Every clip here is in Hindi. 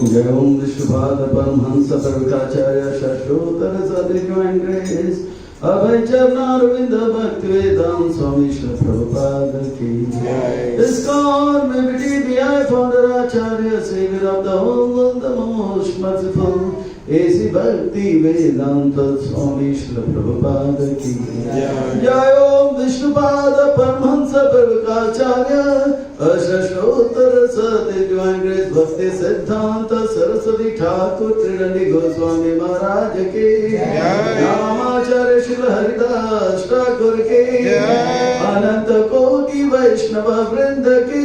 जय ओम विश्वपाद परमहंस प्रभुकाचार्य शाश्वतर सदि divine grace अभय चरणारविंद भक्त वेदांत स्वामी श्री प्रभुपाद की ISKCON may be the founder Acharya savior of the whole world, the most merciful AC Bhakti Vedanta Swami Shri Prabhupada ki Jai Om Vishnupad Paramahansa Prabhukacharya Ashashrotar Sati Divine Grace Bhakti Siddhanta Saraswati Thakur Tridandi Goswami Maharaj ki Namacharya Shri Haridas Thakur ki Ananta Koti Vaishnava Vrinda ki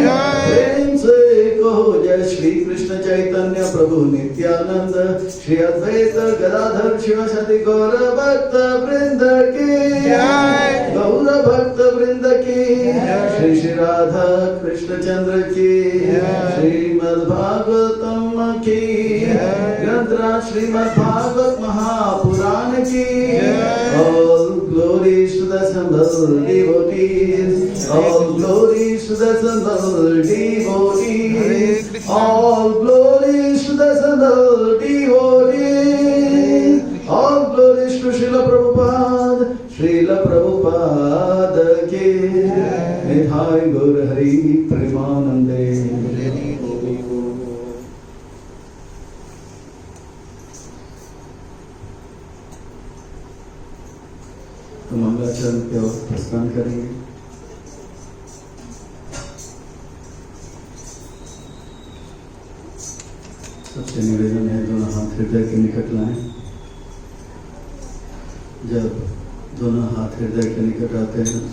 Prem se kaho Jai Shri Krishna Chaitanya Prabhu Nityananda Shri Advaita Gadadhar Shivasati Gaura Bhakta Vrinda ki Gaura Bhakta Vrinda ki Shri Shri Radha Krishna Chandra ki Srimad Bhagavatam ki Granthra Srimad Bhagavat Mahapurana ki All glories to the assembled devotees All glories to the assembled devotees All glories to the assembled devotees All glories to Srila Prabhupada ki Nithai Gaur Hari Premanande तो मंगलाचरण की ओर प्रस्थान करेंगे। सबसे निवेदन है दोनों हाथ हृदय के निकट लाएं। जब दोनों हाथ हृदय के निकट आते हैं,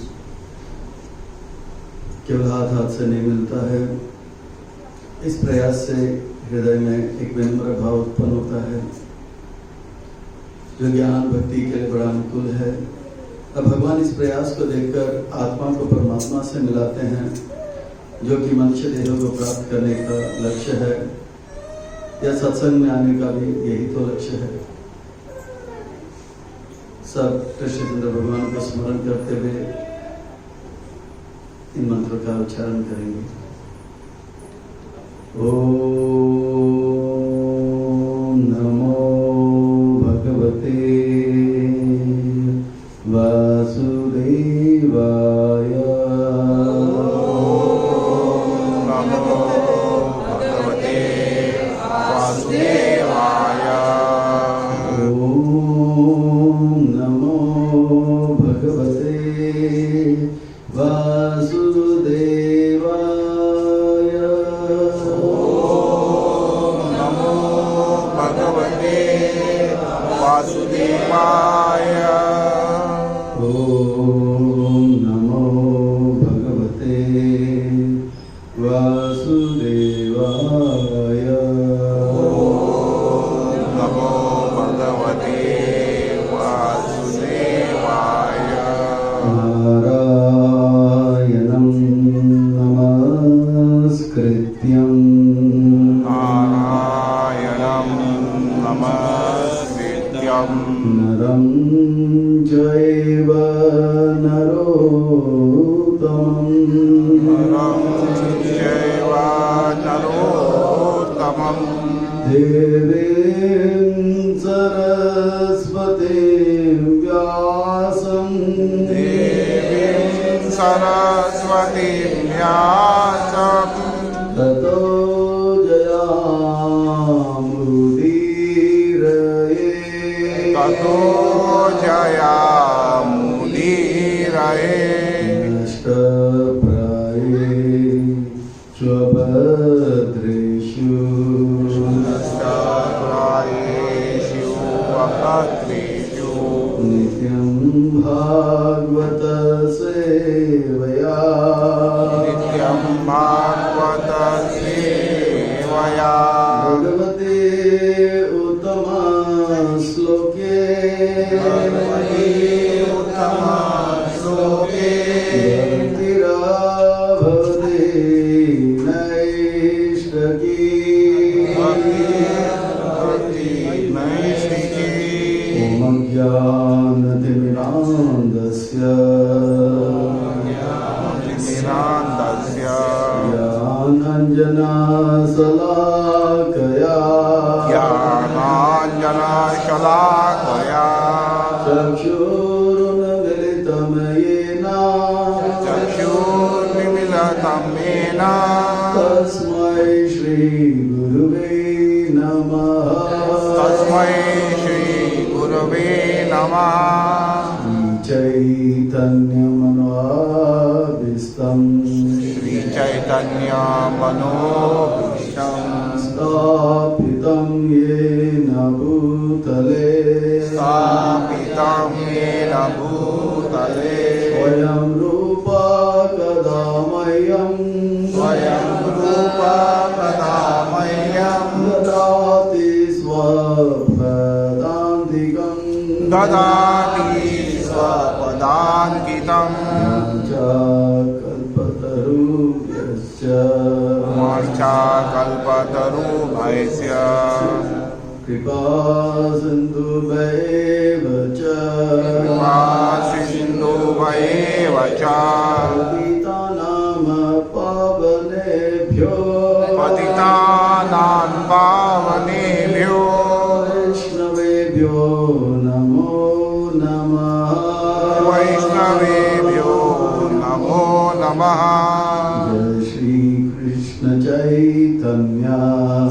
केवल हाथ से नहीं मिलता है, इस प्रयास से हृदय में एक विनम्र भाव उत्पन्न होता है जो ज्ञान भक्ति के लिए बड़ा अनुकूल है। अब भगवान इस प्रयास को देखकर आत्मा को परमात्मा से मिलाते हैं, जो कि मनुष्य देह को प्राप्त करने का लक्ष्य है, या सत्संग में आने का भी यही तो लक्ष्य है। सब कृष्णचंद्र भगवान को स्मरण करते हुए इन मंत्रों का उच्चारण करेंगे। ओम नमो भगवते वासुदेवाय Vasudevaya नमस्कृत्यं नारायणं नमस्कृत्यं नरं चैव नरोत्तमं नरं चैव नरोत्तमं देवीं सरस्वतीं व्यासं देवीं सरस्वतीं व्यासं ततो जयामुदीरये ततो जयामुदीरये नष्टप्राये स्वभद्रेषु नष्टप्रायेषु वक्त्रेषु नित्यं भागवत सेवया नित्यं भागवत सेवया भगवते उत्तमा श्लोके भगवते उत्तमा श्लोके भक्तिराभवते नैष्ठकी भक्ति नैष्ठिकी ॐ ज्ञानतिमिरान्धस्य ज्ञानतिमिरान्धस्य ज्ञानाञ्जनशलाकया ज्ञानाञ्जनशलाकया चक्षुरुन्मिलितं येन चक्षुर्मिलितं येन तस्मै श्रीगुरुवे नमः तस्मै श्रीगुरवे नमः चैतन्यमनोभीष्टं श्रीचैतन्यमनोभीष्टं स्थापितं येन भूतले स्थापितं येन भूतले स्वयं रूपा कदा मह्यं स्वयं रूपा कदा मह्यं ददाति स्वपदान्तिकं ददाति स्वपदान्तिकं कल्पतरुभ्यश्च मोक्षाकल्पतरुभ्यश्च कृपा सिन्धुभैव च सिन्धुभैव च पतितानां पावनेभ्यो पतितानां पावनेभ्यो वैष्णवेभ्यो नमो नमः वैष्णवेभ्यो नमो नमः जय श्री कृष्ण चैतन्य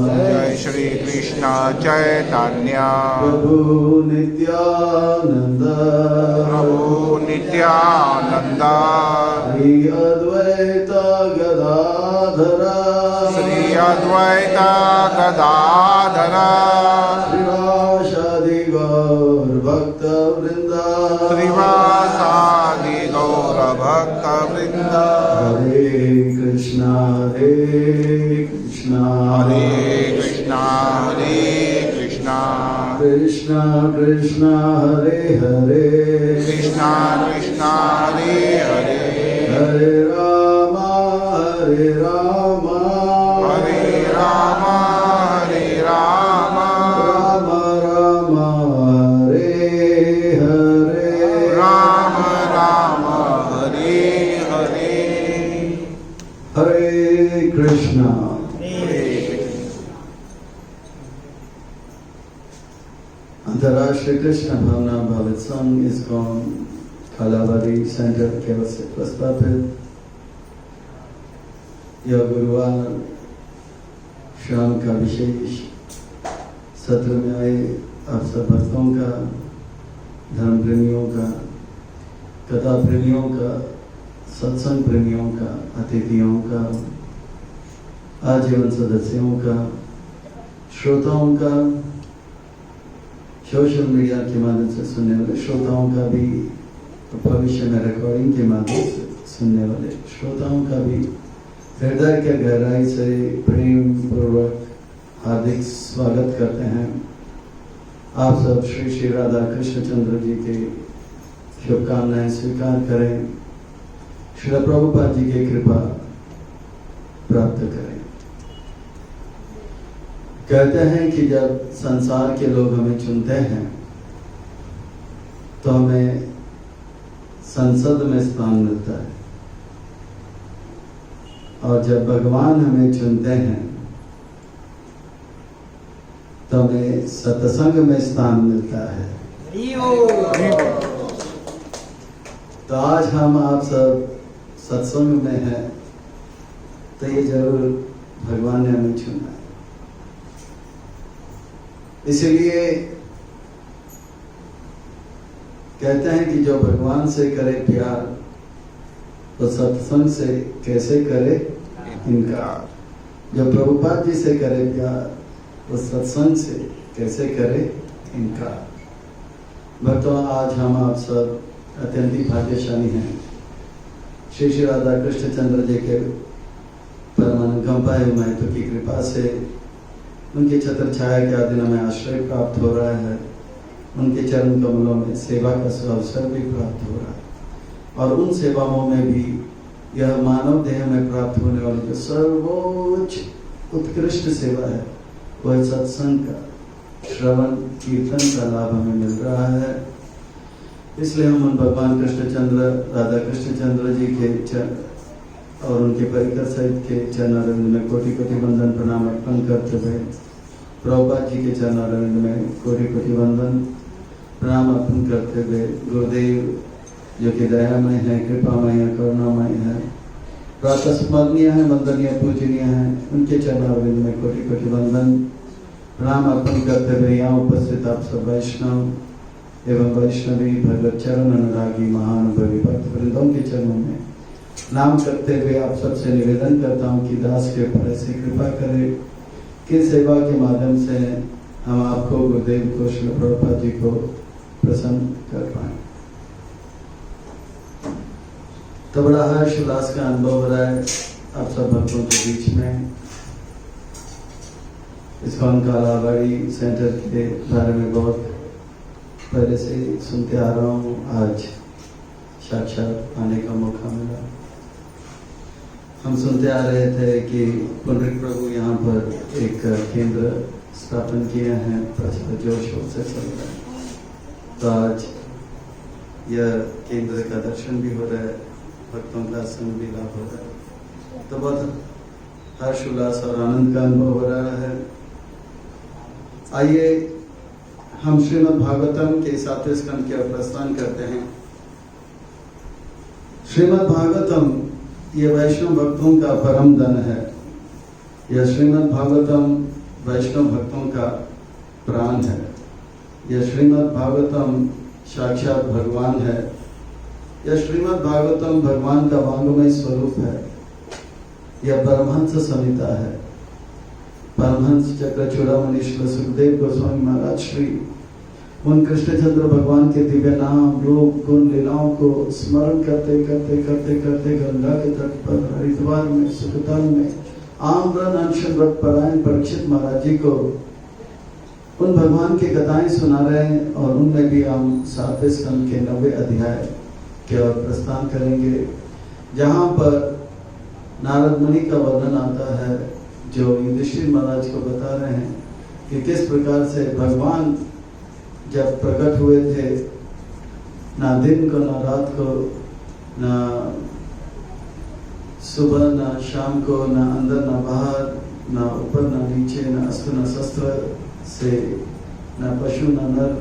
जय श्री कृष्ण चैतन्य प्रभु नित्यानंद प्रभु नित्यानंद श्री अद्वैत गदाधर श्री अद्वैत गदाधर श्रीवासादि गौर भक्त वृंद श्रीवासादि गौर भक्त वृंद हरे कृष्णा हरे कृष्णा हरे कृष्णा कृष्णा कृष्णा हरे हरे कृष्णा कृष्णा हरे हरे हरे राम हरे राम हरे राम हरे राम राम राम हरे हरे राम राम हरे हरे हरे कृष्णा अंतर्राष्ट्रीय कृष्ण भावना भावित संघ इस्कॉन कालाबाड़ी सेंटर केवल से प्रस्तावित यह गुरुवार शाम का विशेष सत्र में आए आप सब भक्तों का, धर्म प्रेमियों का, कथा प्रेमियों का, सत्संग प्रेमियों का, अतिथियों का, आजीवन सदस्यों का, श्रोताओं का, सोशल मीडिया के माध्यम से सुनने वाले श्रोताओं का भी, भविष्य में रिकॉर्डिंग के माध्यम से सुनने वाले श्रोताओं का भी हृदय के गहराई से प्रेम पूर्वक हार्दिक स्वागत करते हैं। आप सब श्री श्री राधा कृष्णचंद्र जी के शुभकामनाएं स्वीकार करें। श्रील प्रभुपाद जी की कृपा प्राप्त करें। कहते हैं कि जब संसार के लोग हमें चुनते हैं तो हमें संसद में स्थान मिलता है, और जब भगवान हमें चुनते हैं तो हमें सत्संग में स्थान मिलता है। तो आज हम आप सब सत्संग में हैं, तो ये जरूर भगवान ने हमें चुना है। इसलिए कहते हैं कि जो भगवान से करे प्यार तो सत्संग से कैसे करे इनकार। जो प्रभुपाद जी से करे प्यार तो सत्संग से कैसे करे इनकार। भक्तों, आज हम आप सब अत्यंत ही भाग्यशाली हैं। श्री श्री राधा कृष्ण चंद्र जी के परमानुकंपा एवं महत्व की कृपा से उनके छत्र छाया के आधीन में आश्रय प्राप्त हो रहा है। उनके चरण कमलों में सेवा का अवसर भी प्राप्त हो रहा है, और उन सेवाओं में भी यह मानव देह में प्राप्त होने वाली जो सर्वोच्च उत्कृष्ट सेवा है वह सत्संग का श्रवण कीर्तन का लाभ हमें मिल रहा है। इसलिए हम उन भगवान कृष्णचंद्र राधा कृष्णचंद्र जी के और उनके परिकर सहित के चरणारविंद में कोटि कोटि वंदन प्रणाम अर्पण करते हुए प्रभुपाद जी के चरणारविंद में कोटि कोटि वंदन प्रणाम अर्पण करते हुए गुरुदेव जो कि दयामय है, कृपामय है, करुणामय है, प्रातः स्मरणीय है, वंदनीय पूजनीय है, उनके चरणारविंद में कोटि कोटि वंदन प्रणाम अर्पण करते हुए यहाँ उपस्थित आप सब वैष्णव एवं वैष्णवी भगवत चरण अनुरागी महानुभवी भक्त वृंदों के चरणों में नाम करते हुए आप सबसे निवेदन करता हूँ कि दास के ऊपर ऐसी कृपा करें कि सेवा के माध्यम से हम आपको गुरुदेव को श्री प्रभुपाद जी को प्रसन्न कर पाए। तो बड़ा हर्ष उल्लास का अनुभव हो रहा है आप सब भक्तों के बीच में। इस्कॉन कालावाड़ी सेंटर के बारे में बहुत पहले से सुनते आ रहा हूँ, आज साक्षात आने का मौका मिला। हम सुनते आ रहे थे कि पुंडरीक प्रभु यहाँ पर एक केंद्र स्थापन किए हैं, प्रचार जोर शोर से चल रहा है। तो आज यह केंद्र का दर्शन भी हो रहा है, भक्तों का संग भी लाभ हो रहा है। तो बहुत हर्ष उल्लास और आनंद का अनुभव हो रहा है। आइए हम श्रीमद् भागवतम के 7वें स्कंद के प्रस्थान करते हैं। श्रीमद् भागवतम ये वैष्णव भक्तों का परम धन है। यह श्रीमद् भागवतम वैष्णव भक्तों का प्राण है। यह श्रीमद् भागवतम साक्षात भगवान है। यह श्रीमद् भागवतम भगवान का वांगमय स्वरूप है। यह परमहंस संहिता है। परमहंस चक्र चूड़ामणि श्री सुखदेव गोस्वामी महाराज श्री उन कृष्णचंद्र भगवान के दिव्य नाम रूप गुण लीलाओं को स्मरण करते करते करते करते गंगा के तट पर हरिद्वार में सुखतल में आम्रन अनशन व्रत परायण परीक्षित महाराज जी को उन भगवान की कथाएं सुना रहे हैं। और उनमें भी हम 7वें स्कंद के 9वें अध्याय के ओर प्रस्थान करेंगे, जहाँ पर नारद मुनि का वर्णन आता है, जो युधिष्ठिर महाराज को बता रहे हैं कि किस प्रकार से भगवान जब प्रकट हुए थे, ना दिन को ना रात को, ना सुबह ना शाम को, ना अंदर ना बाहर, ना ऊपर ना नीचे, ना अस्त्र ना शस्त्र से, ना पशु ना नर,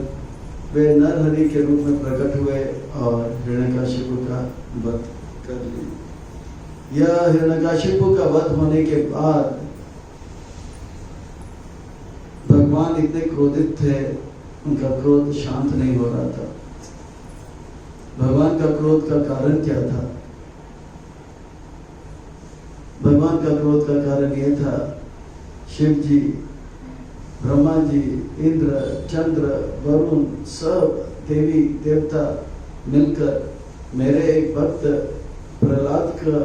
वे नर हरि के रूप में प्रकट हुए और हिरण्यकशिपु का वध कर लिया। यह हिरण्यकशिपु का वध होने के बाद भगवान इतने क्रोधित थे, उनका क्रोध शांत नहीं हो रहा था। भगवान का क्रोध का कारण क्या था? भगवान का क्रोध का कारण यह था, शिव जी, ब्रह्मा जी, इंद्र, चंद्र, वरुण, सब देवी देवता मिलकर मेरे एक भक्त प्रहलाद का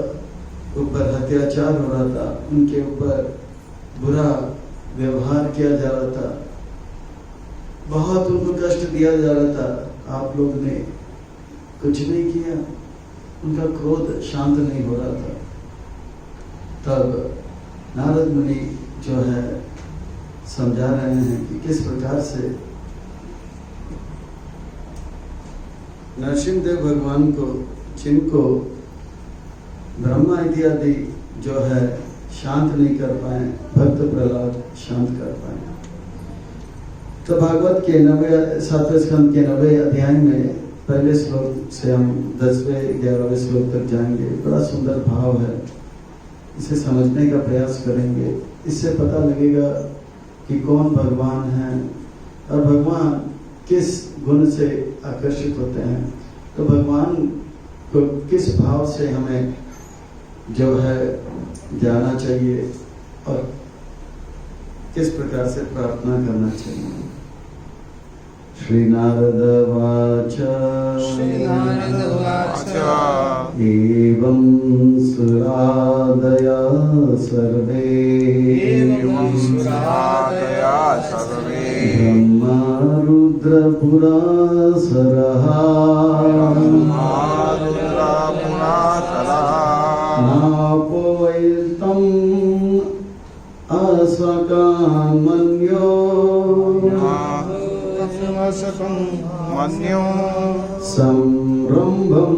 ऊपर अत्याचार हो रहा था, उनके ऊपर बुरा व्यवहार किया जा रहा था, बहुत उनको कष्ट दिया जा रहा था। आप लोग ने कुछ नहीं किया, उनका क्रोध शांत नहीं हो रहा था। तब नारद मुनि जो है समझा रहे हैं कि किस प्रकार से नरसिंहदेव भगवान को, जिनको ब्रह्मा इत्यादि जो है शांत नहीं कर पाए, भक्त प्रहलाद शांत कर पाए। तो भागवत के 7वें स्कंद के 90 अध्याय में पहले श्लोक से हम 10वें 11वें श्लोक तक जाएंगे। बड़ा सुंदर भाव है, इसे समझने का प्रयास करेंगे। इससे पता लगेगा कि कौन भगवान है और भगवान किस गुण से आकर्षित होते हैं। तो भगवान को किस भाव से हमें जो है जाना चाहिए और किस प्रकार से प्रार्थना करना चाहिए। श्री नारद वाच एवं सुरादया सर्वे ब्रह्मा रुद्र पुरासरः नापोयितं अस्वकामन्यो मन्यो संरंभं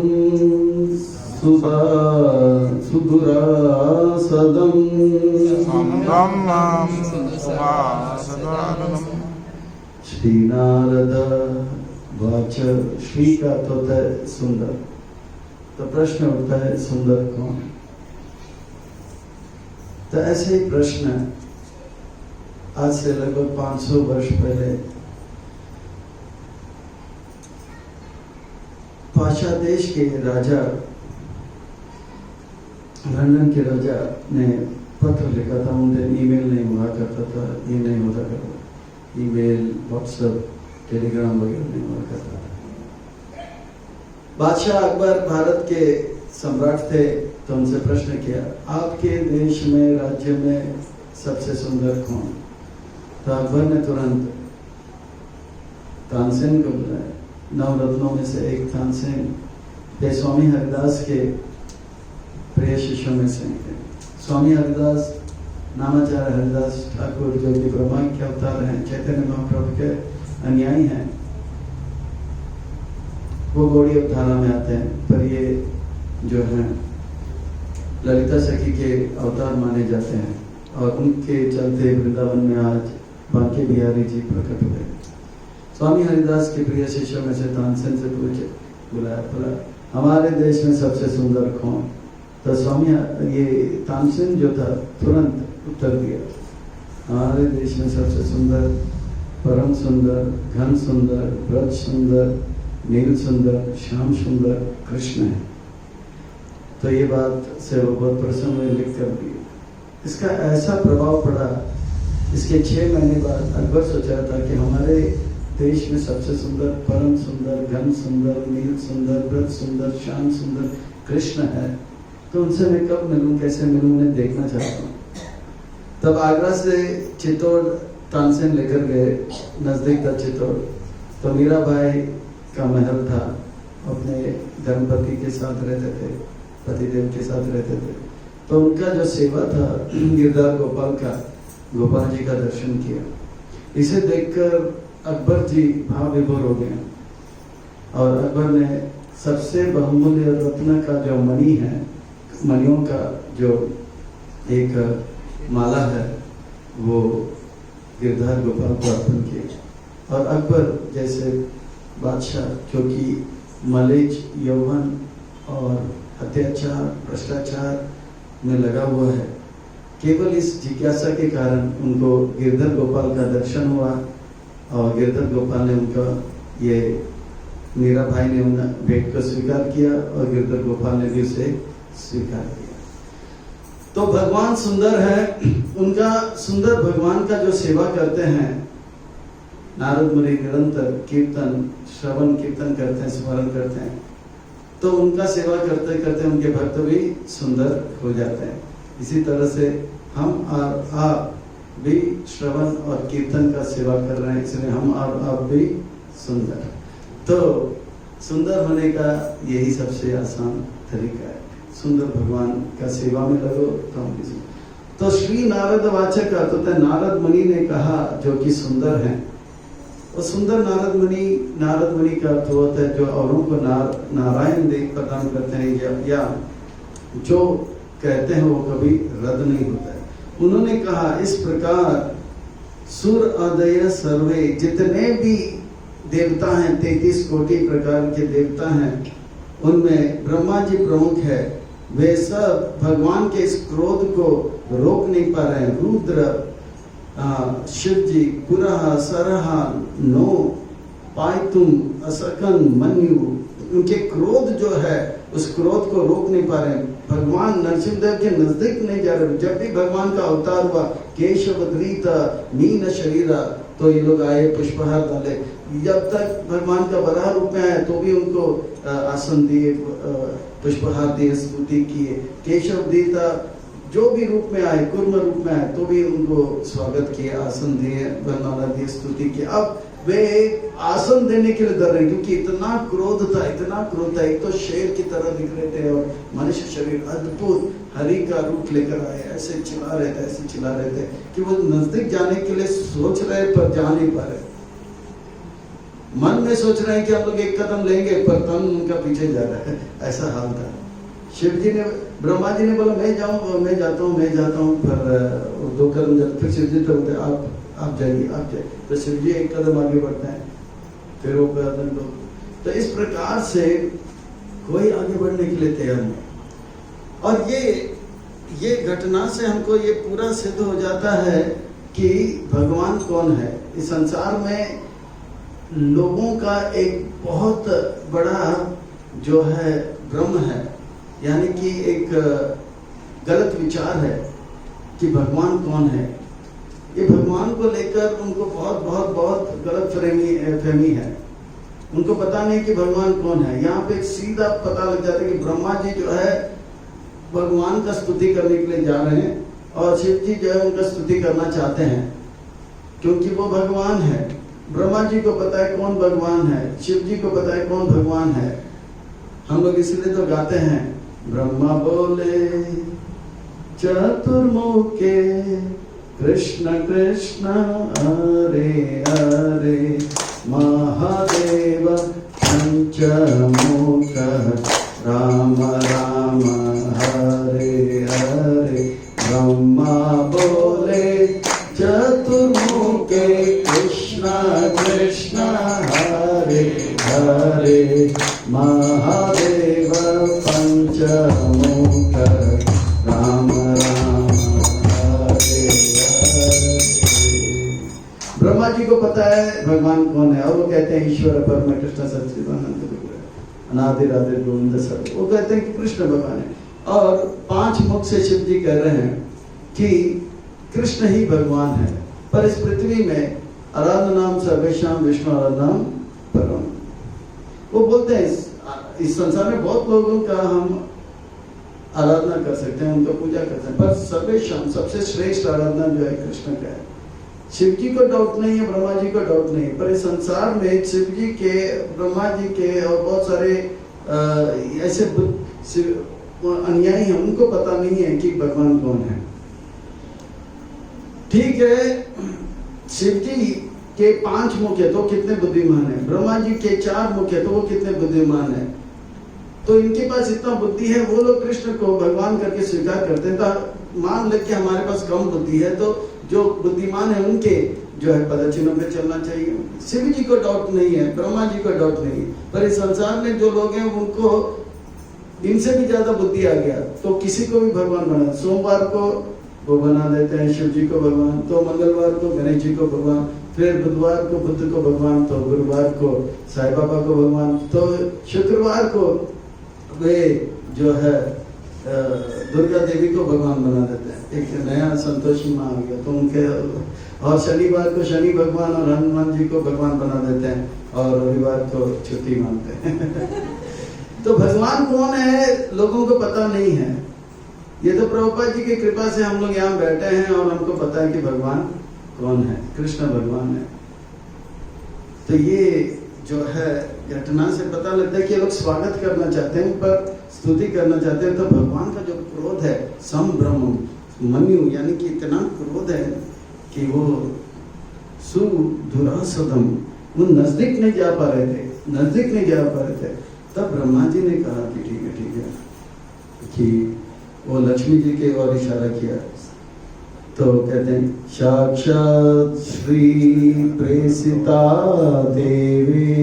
सुदुरासदं श्री नारद वाच। श्री का तो होता है सुंदर, तो प्रश्न उठता है सुंदर कौन। तो ऐसे ही प्रश्न आज से लगभग 500 वर्ष पहले पाशा देश के राजा, लंदन के राजा ने पत्र लिखा था। उनसे ईमेल नहीं हुआ करता था, ये नहीं होता करता, ईमेल, व्हाट्सएप, टेलीग्राम वगैरह नहीं हुआ करता। बादशाह अकबर भारत के सम्राट थे, तो उनसे प्रश्न किया, आपके देश में, राज्य में सबसे सुंदर कौन। तो अकबर ने तुरंत तानसेन को बुलाया। 9 रत्नों में से एक तानसेन वे स्वामी हरिदास के प्रिय शिष्यों में से थे। स्वामी हरिदास, नामाचार्य हरिदास ठाकुर, जो कि ब्रह्मा के अवतार हैं, चैतन्य महाप्रभु के अनुयायी हैं, वो गौड़ी अवतारा में आते हैं, पर ये जो हैं ललिता सखी के अवतार माने जाते हैं। और उनके चलते वृंदावन में आज बांके बिहारी जी प्रकट हुए। स्वामी हरिदास के प्रिय शिष्यों में से तानसेन से पूछे, बुलाया, बोला हमारे देश में सबसे सुंदर कौन। तो स्वामी ये तानसेन जो था तुरंत उत्तर दिया, हमारे देश में सबसे सुंदर, परम सुंदर, घन सुंदर, व्रज सुंदर, नील सुंदर, श्याम सुंदर कृष्ण है। तो ये बात से वो बहुत प्रसन्न हुए, लिख कर दिए। इसका ऐसा प्रभाव पड़ा। इसके 6 महीने बाद अकबर सोचा था कि हमारे देश में सबसे सुंदर, परम सुंदर, घन सुंदर, नील सुंदर, व्रज सुंदर, श्याम सुंदर कृष्ण है। तो उनसे मैं कब मिलूं, कैसे मिलूं, उन्हें देखना चाहता हूँ। तब आगरा से चित्तौड़ तानसेन लेकर गए, नजदीक था चित्तौड़। तो मीराबाई का महल था, अपने धर्मपति के साथ रहते थे, पतिदेव के साथ रहते थे। तो उनका जो सेवा था गिरधार गोपाल का, गोपाल जी का दर्शन किया। इसे देखकर अकबर जी भाव विभोर हो गए और अकबर ने सबसे बहुमूल्य रत्न का जो मणि है, मणियों का जो एक माला है, वो गिरधार गोपाल को अर्पण किया। और अकबर जैसे बादशाह, क्योंकि मलेच, यौवन और अत्याचार, भ्रष्टाचार में लगा हुआ है, केवल इस जिज्ञासा के कारण उनको गिरधर गोपाल का दर्शन हुआ और गिरधर गोपाल ने उनका, ये मीरा भाई ने उन भेंट को स्वीकार किया और गिरधर गोपाल ने भी उसे स्वीकार किया। तो भगवान सुंदर है, उनका सुंदर भगवान का जो सेवा करते हैं, नारद मुनि निरंतर कीर्तन, श्रवण कीर्तन करते हैं, स्मरण करते हैं, तो उनका सेवा करते करते उनके भक्त भी सुंदर हो जाते हैं। इसी तरह से हम और आप भी श्रवण और कीर्तन का सेवा कर रहे हैं, इसलिए हम और आप भी सुंदर। तो सुंदर होने का यही सबसे आसान तरीका है। सुंदर भगवान का सेवा में लगो तो हम भी सुंदर। तो श्री नारद वाचक का तो नारद मुनि ने कहा जो कि सुंदर हैं, वो सुंदर नारद मुनि का अर्थ होता है जो औरों को नारायण देव प्रदान करते हैं या जो कहते हैं वो कभी रद्द नहीं होता है। उन्होंने कहा इस प्रकार सुर आदय सर्वे, जितने भी देवता हैं 33 कोटि प्रकार के देवता हैं, उनमें ब्रह्मा जी प्रमुख है। वे सब भगवान के इस क्रोध को रोक नहीं पा रहे हैं। रुद्र, शिव जी, पुरहा, सरहा, नो, पायतुम, असकन, मन्यु, उनके क्रोध जो है उस क्रोध को रोक नहीं पा रहे हैं। भगवान नरसिंहदेव के नजदीक नहीं जा रहे। जब भी भगवान का अवतार हुआ, केशव धृता मीन शरीरा, तो ये लोग आए, पुष्पहार डाले। जब तक भगवान का वराह रूप में आए तो भी उनको आसन दिए, पुष्पहार दिए, स्तुति किए। केशव धृता जो भी रूप में आए, कुर्म रूप में आए, तो भी उनको स्वागत किया, आसन दिए, वरमाला दिए, स्तुति की। अब वे आसन देने के लिए डर रहे, क्योंकि इतना क्रोध था। एक तो शेर की तरह दिख रहे थे और मनुष्य शरीर, अद्भुत हरि का रूप लेकर आए, ऐसे चिल्ला रहे थे कि वो नजदीक जाने के लिए सोच रहे पर जा नहीं पा रहे। मन में सोच रहे हैं कि हम लोग एक कदम लेंगे, पर तन उनका पीछे जा रहा है, ऐसा हाल था। शिव जी ने, ब्रह्मा जी ने बोला मैं जाता हूँ, पर 2 कदम जाते, फिर शिव जी तो बोलते आप जाइए। तो शिव जी 1 कदम आगे बढ़ते हैं, फिर वो कदम लोग। तो इस प्रकार से कोई आगे बढ़ने के लिए तैयार नहीं। और ये घटना से हमको ये पूरा सिद्ध हो जाता है कि भगवान कौन है। इस संसार में लोगों का एक बहुत बड़ा जो है भ्रम है, यानी कि एक गलत विचार है कि भगवान कौन है। ये भगवान को लेकर उनको बहुत गलत फहमी है। उनको पता नहीं कि भगवान कौन है। यहाँ पे सीधा पता लग जाता है कि ब्रह्मा जी जो है भगवान का स्तुति करने के लिए जा रहे हैं, और शिव जी जो है उनका स्तुति करना चाहते हैं, क्योंकि वो भगवान है। ब्रह्मा जी को पता है कौन भगवान है, शिव जी को पता है कौन भगवान है। हम लोग इसलिए तो गाते हैं, ब्रह्मा बोले चतुर्मुखे कृष्ण कृष्ण हरे हरे, महादेव पंचमुख राम राम हरे हरे। ब्रह्मा बोले चतुर्मुखे कृष्ण कृष्ण हरे हरे, महादेव पंचमुख राम राम हरे हरे। ब्रह्मा जी को पता है भगवान कौन है, और वो कहते हैं ईश्वर परम कृष्ण सच्चिदानंद अनादि राधे गोविंद सर। वो कहते हैं कि कृष्ण भगवान है, और 5 मुख से शिव जी कह रहे हैं कि कृष्ण ही भगवान है। पर इस पृथ्वी में आराधना नाम सर्वेशाम विष्णु आराधनाम परम। वो बोलते हैं इस संसार में बहुत लोगों का हम आराधना कर सकते हैं, उनको पूजा कर सकते हैं, पर सर्वेशाम सबसे श्रेष्ठ आराधना जो है कृष्ण का है। शिव जी को डाउट नहीं है, ब्रह्मा जी को डाउट नहीं है, पर इस संसार में शिव जी के, ब्रह्मा जी के और बहुत सारे ऐसे अनुयायी हैं, उनको पता नहीं है कि भगवान कौन है। ठीक है, शिव जी के 5 मुख है तो कितने बुद्धिमान है, ब्रह्मा जी के 4 मुख है तो वो कितने बुद्धिमान है। तो इनके पास इतना बुद्धि है, वो लोग कृष्ण को भगवान करके स्वीकार करते हैं। तो मान ले कि हमारे पास कम बुद्धि है, तो जो बुद्धिमान है उनके जो है पदचिन्हों पे चलना चाहिए। शिव जी को डाउट नहीं है, ब्रह्मा जी को डाउट नहीं है, पर इस संसार में जो लोग हैं उनको इनसे भी ज्यादा बुद्धि आ गया, तो किसी को भी भगवान बना। सोमवार को वो बना देते हैं शिव जी को भगवान, तो मंगलवार को गणेश जी को भगवान, फिर बुधवार को बुद्ध को भगवान, तो गुरुवार को साईं बाबा को भगवान, तो शुक्रवार को वे जो है दुर्गा देवी को भगवान बना देते हैं। एक नया संतोषी माँ आ गया तो उनके, और शनिवार को शनि भगवान और हनुमान जी को भगवान बना देते हैं, और रविवार को छुट्टी मानते हैं। तो भगवान कौन है लोगों को पता नहीं है। ये तो प्रभुपाद जी की कृपा से हम लोग यहाँ बैठे हैं और हमको पता है कि भगवान कौन है, कृष्ण भगवान है। तो ये जो है घटना से पता लगता है कि लोग स्वागत करना चाहते हैं, पर स्तुति करना चाहते हैं। तो भगवान का जो क्रोध है संभ्रम, मन्यु यानी कि इतना क्रोध है कि वो सुदुरासदम, वो नजदीक नहीं जा पा रहे थे, नजदीक नहीं जा पा रहे थे। तब ब्रह्मा जी ने कहा कि ठीक है, कि वो लक्ष्मी जी के ओर इशारा किया। तो कहते हैं साक्षात श्री प्रेसिता देवी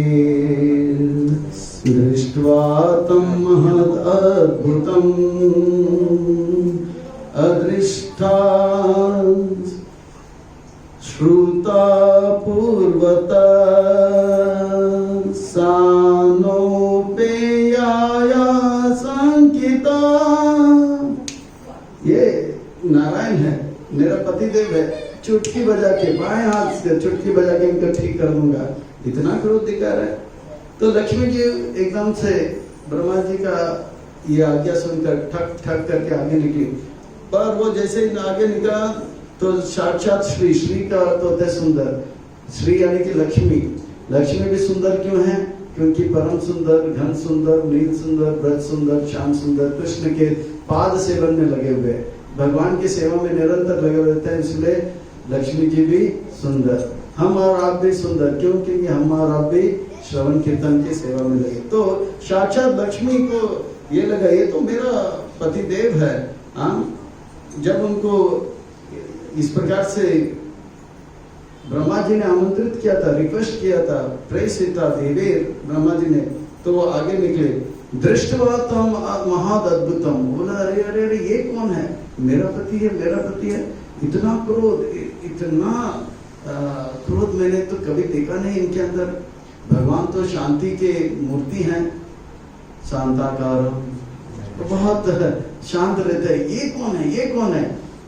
दृष्ट्वा तम महद अद्भुतम अदृष्टा श्रुता पूर्वता सानोपेयाया संकिता। ये नारायण है, मेरा पति देव है, चुटकी बजा के बाएं हाथ से चुटकी बजा के इनको ठीक कर दूंगा, इतना क्रोध दिखा रहा है। तो लक्ष्मी जी एकदम से ब्रह्मा जी का ये आज्ञा सुनकर ठक ठक करके आगे निकली। पर वो जैसे ही आगे निकला तो साक्षात श्री, श्री का अर्थ होता है सुंदर, श्री यानी कि लक्ष्मी। लक्ष्मी भी सुंदर क्यों है? क्योंकि परम सुंदर, घन सुंदर, नील सुंदर, ब्रज सुंदर, श्याम सुंदर, कृष्ण के पाद सेवन में लगे हुए, भगवान की सेवा में निरंतर लगे हुए रहते हैं, इसलिए लक्ष्मी जी भी सुंदर। हम और आप भी सुंदर, क्यों? क्योंकि हम और आप भी श्रवण कीर्तन की सेवा में लगे। तो साक्षात लक्ष्मी को ये लगा ये तो मेरा पति देव है। जब उनको इस प्रकार से ब्रह्मा जी ने आमंत्रित किया था, रिक्वेस्ट किया था, प्रेसिता देवी ब्रह्मा जी ने, तो वो आगे निकले। दृष्टवा तम महद अद्भुतम, बोला अरे अरे अरे ये कौन है? मेरा पति है, मेरा पति है। इतना क्रोध, इतना क्रोध मैंने तो कभी देखा नहीं इनके अंदर। भगवान तो शांति के मूर्ति हैं, शांताकार, तो बहुत शांत रहते हैं। ये कौन है, ये कौन है?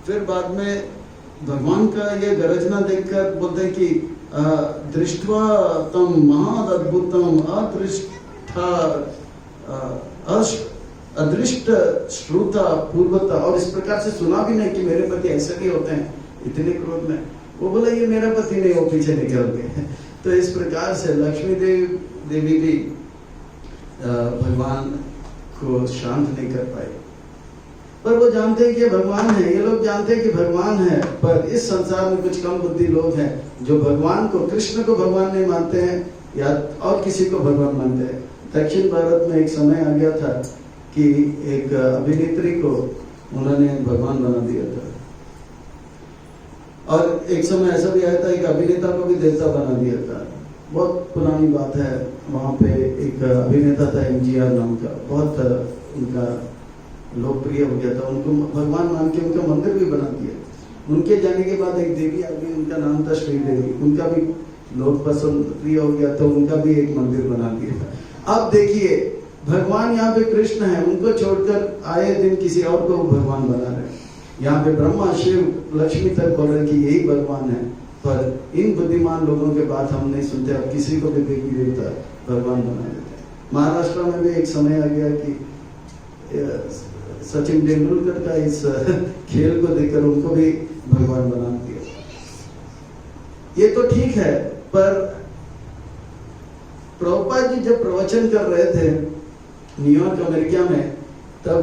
फिर बाद में भगवान का ये गरजना देखकर बोलते हैं कि दृष्टवा तम महद अद्भुतम अदृष्टा अदृष्ट श्रुता पूर्वता, और इस प्रकार से सुना भी नहीं कि मेरे पति ऐसे भी होते हैं। इतने क्रोध में वो बोला ये मेरा पति नहीं, वो पीछे निकल गए। तो इस प्रकार से लक्ष्मी देवी भी भगवान को शांत नहीं कर पाए। पर वो जानते हैं कि भगवान है, ये लोग जानते हैं कि भगवान है, पर इस संसार में कुछ कम बुद्धि लोग हैं जो भगवान को, कृष्ण को भगवान नहीं मानते हैं या और किसी को भगवान मानते हैं। दक्षिण भारत में एक समय आ गया था कि एक अभिनेत्री को उन्होंने भगवान बना दिया था, और एक समय ऐसा भी आया था एक अभिनेता को भी देवता बना दिया था। बहुत पुरानी बात है। वहाँ पे एक अभिनेता था MGR नाम का, बहुत उनका लोकप्रिय हो गया था। उनको भगवान मान के उनका मंदिर भी बना दिया। उनके जाने के बाद एक देवी आ गई, उनका नाम था श्री देवी, उनका भी लोग पसंद प्रिय हो गया, तो उनका भी एक मंदिर बना दिया। अब देखिए भगवान यहाँ पे कृष्ण है, उनको छोड़कर आए दिन किसी और को भगवान बना रहे। यहाँ पे ब्रह्मा शिव लक्ष्मी तक बोल रहे कि यही भगवान है, पर इन बुद्धिमान लोगों के बात हम नहीं सुनते। अब किसी को भी देवी देवता भगवान बना देते हैं। महाराष्ट्र में भी एक समय आ गया कि सचिन तेंदुलकर का इस खेल को देखकर उनको भी भगवान बना दिया। ये तो ठीक है, पर प्रभुपाद जी जब प्रवचन कर रहे थे न्यूयॉर्क अमेरिका में, तब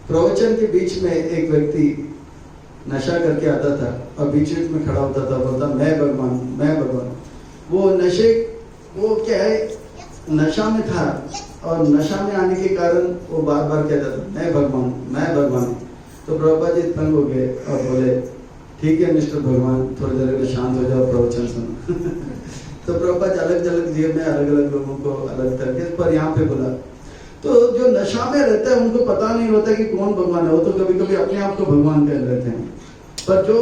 प्रवचन के बीच में एक व्यक्ति नशा करके आता था और बीच बीच में खड़ा होता था, बोलता मैं भगवान, मैं भगवान। वो नशे, वो क्या है, नशा में था, और नशा में आने के कारण वो बार बार कहता था मैं भगवान, मैं भगवान। तो प्रभुपाद जी तंग हो गए और बोले ठीक है मिस्टर भगवान, थोड़ी देर में शांत हो जाओ, प्रवचन सुनो। तो प्रभुपाद अलग अलग जीव में अलग अलग लोगों को अलग करके पर यहाँ पे बोला। तो जो नशा में रहता है उनको पता नहीं होता कि कौन भगवान है, वो तो कभी कभी अपने आप को भगवान कह लेते हैं। पर जो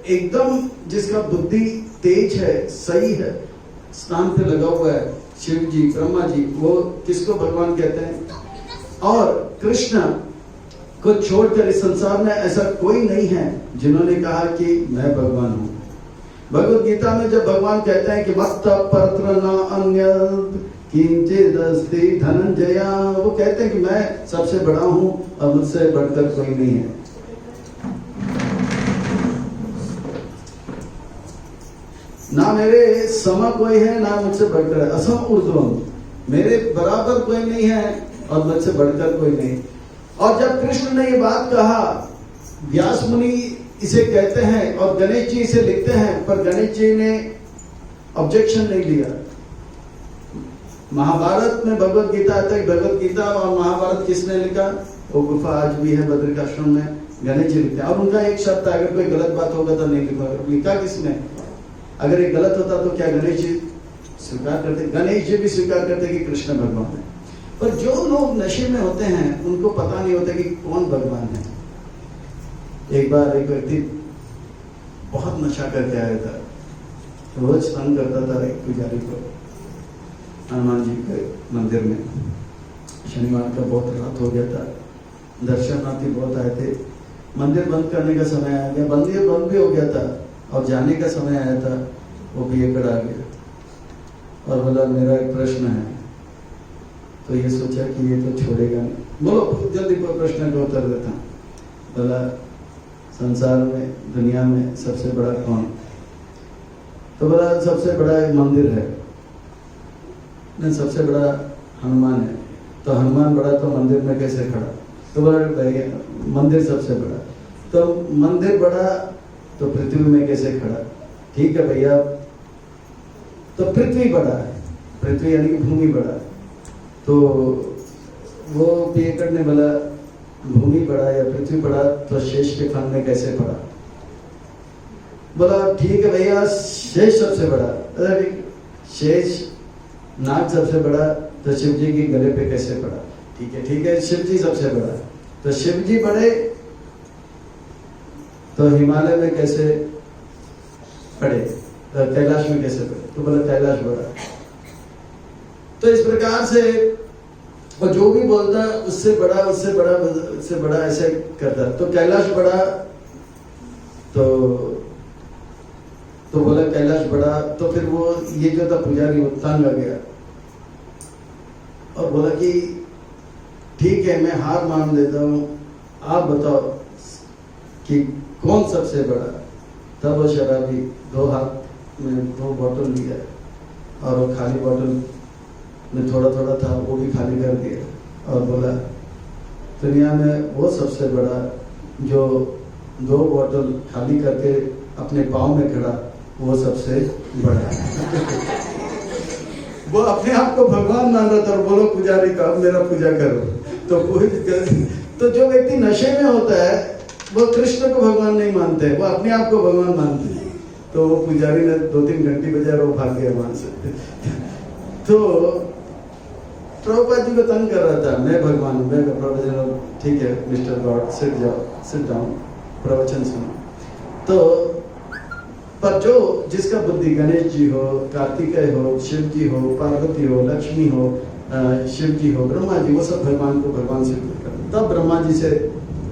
एकदम जिसका बुद्धि तेज है, सही है, स्थान पे लगा हुआ है, शिव जी, ब्रह्मा जी, वो किसको भगवान कहते हैं। और कृष्ण को छोड़कर इस संसार में ऐसा कोई नहीं है जिन्होंने कहा कि मैं भगवान हूं। भगवत गीता में जब भगवान कहते हैं कि मत्त परत्र न अन्य किंचित अस्ति धनंजया, वो कहते हैं कि मैं सबसे बड़ा हूं और मुझसे बढ़कर कोई नहीं है। ना मेरे सम कोई है, ना मुझसे बढ़कर है। असम ऊर्ध्वम, मेरे बराबर कोई नहीं है और मुझसे बढ़कर कोई नहीं। और जब कृष्ण ने ये बात कहा व्यास मुनि इसे कहते हैं और गणेश जी इसे लिखते हैं, पर गणेश जी ने ऑब्जेक्शन नहीं लिया। महाभारत में भगवत गीता आता है, भगवत गीता और महाभारत किसने लिखा? वो गुफा आज भी है बद्रिकाश्रम में, गणेश जी लिखते हैं। और उनका एक शब्द, अगर कोई गलत बात होगा तो नहीं लिखा, लिखा किसने? अगर ये गलत होता तो क्या गणेश जी स्वीकार करते? गणेश जी भी स्वीकार करते कि कृष्ण भगवान है। पर जो लोग नशे में होते हैं उनको पता नहीं होता कि कौन भगवान है। एक बार एक व्यक्ति बहुत नशा करके आया था, रोज तंग करता था एक पुजारी को हनुमान जी के मंदिर में। शनिवार का बहुत रात हो गया था, दर्शनार्थी बहुत आए थे, मंदिर बंद करने का समय आ गया, मंदिर बंद भी हो गया था और जाने का समय आया था। वो भी एकड़ आ गया और बोला मेरा एक प्रश्न है। तो ये सोचा कि ये तो छोड़ेगा नहीं, बोलो जल्दी कोई प्रश्न का उत्तर देता। बोला संसार में, दुनिया में सबसे बड़ा कौन? तो बोला सबसे बड़ा एक मंदिर है। नहीं, सबसे बड़ा हनुमान है। तो हनुमान बड़ा तो मंदिर में कैसे खड़ा? तो बोला भैया मंदिर सबसे बड़ा, तो मंदिर बड़ा तो पृथ्वी में कैसे खड़ा? ठीक है भैया, तो पृथ्वी बड़ा है, पृथ्वी यानी कि भूमि बड़ा। तो वो पियकर ने बोला भूमि बड़ा या पृथ्वी बड़ा तो शेष के फन में कैसे पड़ा? बोला ठीक है भैया, शेष सबसे बड़ा। अरे शेष नाग सबसे बड़ा तो शिव जी के गले पे कैसे पड़ा? ठीक है शिव जी सबसे बड़ा, तो शिव जी बड़े तो हिमालय में कैसे पड़े? तो कैलाश में कैसे पड़े? तो बोला कैलाश बड़ा। तो इस प्रकार से और जो भी बोलता उससे बड़ा उससे बड़ा उससे बड़ा ऐसे करता। तो कैलाश बड़ा तो बोला कैलाश बड़ा। तो फिर वो ये जो था पुजारी वो तंग आ गया और बोला कि ठीक है मैं हार मान लेता हूँ, आप बताओ कि कौन सबसे बड़ा? तब वो शराबी दो हाथ में 2 बोतल लिया और वो खाली बोतल में थोड़ा थोड़ा था वो भी खाली कर दिया और बोला दुनिया में वो सबसे बड़ा जो 2 बोतल खाली करके अपने पाँव में खड़ा, वो सबसे बड़ा वो अपने आप को भगवान मान रहा था और बोलो पुजारी का अब मेरा पूजा करो। तो जो व्यक्ति नशे में होता है वो कृष्ण को भगवान नहीं मानते, वो अपने आप को भगवान मानते हैं। तो वो पुजारी ने 2-3 घंटी बजाया और वो भाग गया वहां से। तो प्रभुपाद जी को तंग कर रहा था, मैं भगवान हूँ, मैं प्रवचन, ठीक है मिस्टर गॉड सिट जाओ, सिट डाउन, प्रवचन सुनो। तो पर जो जिसका बुद्धि गणेश जी हो, कार्तिकेय हो, शिव जी हो, पार्वती हो, लक्ष्मी हो, शिव जी हो, ब्रह्मा जी, वो सब भगवान को भगवान से कर। तब ब्रह्मा जी से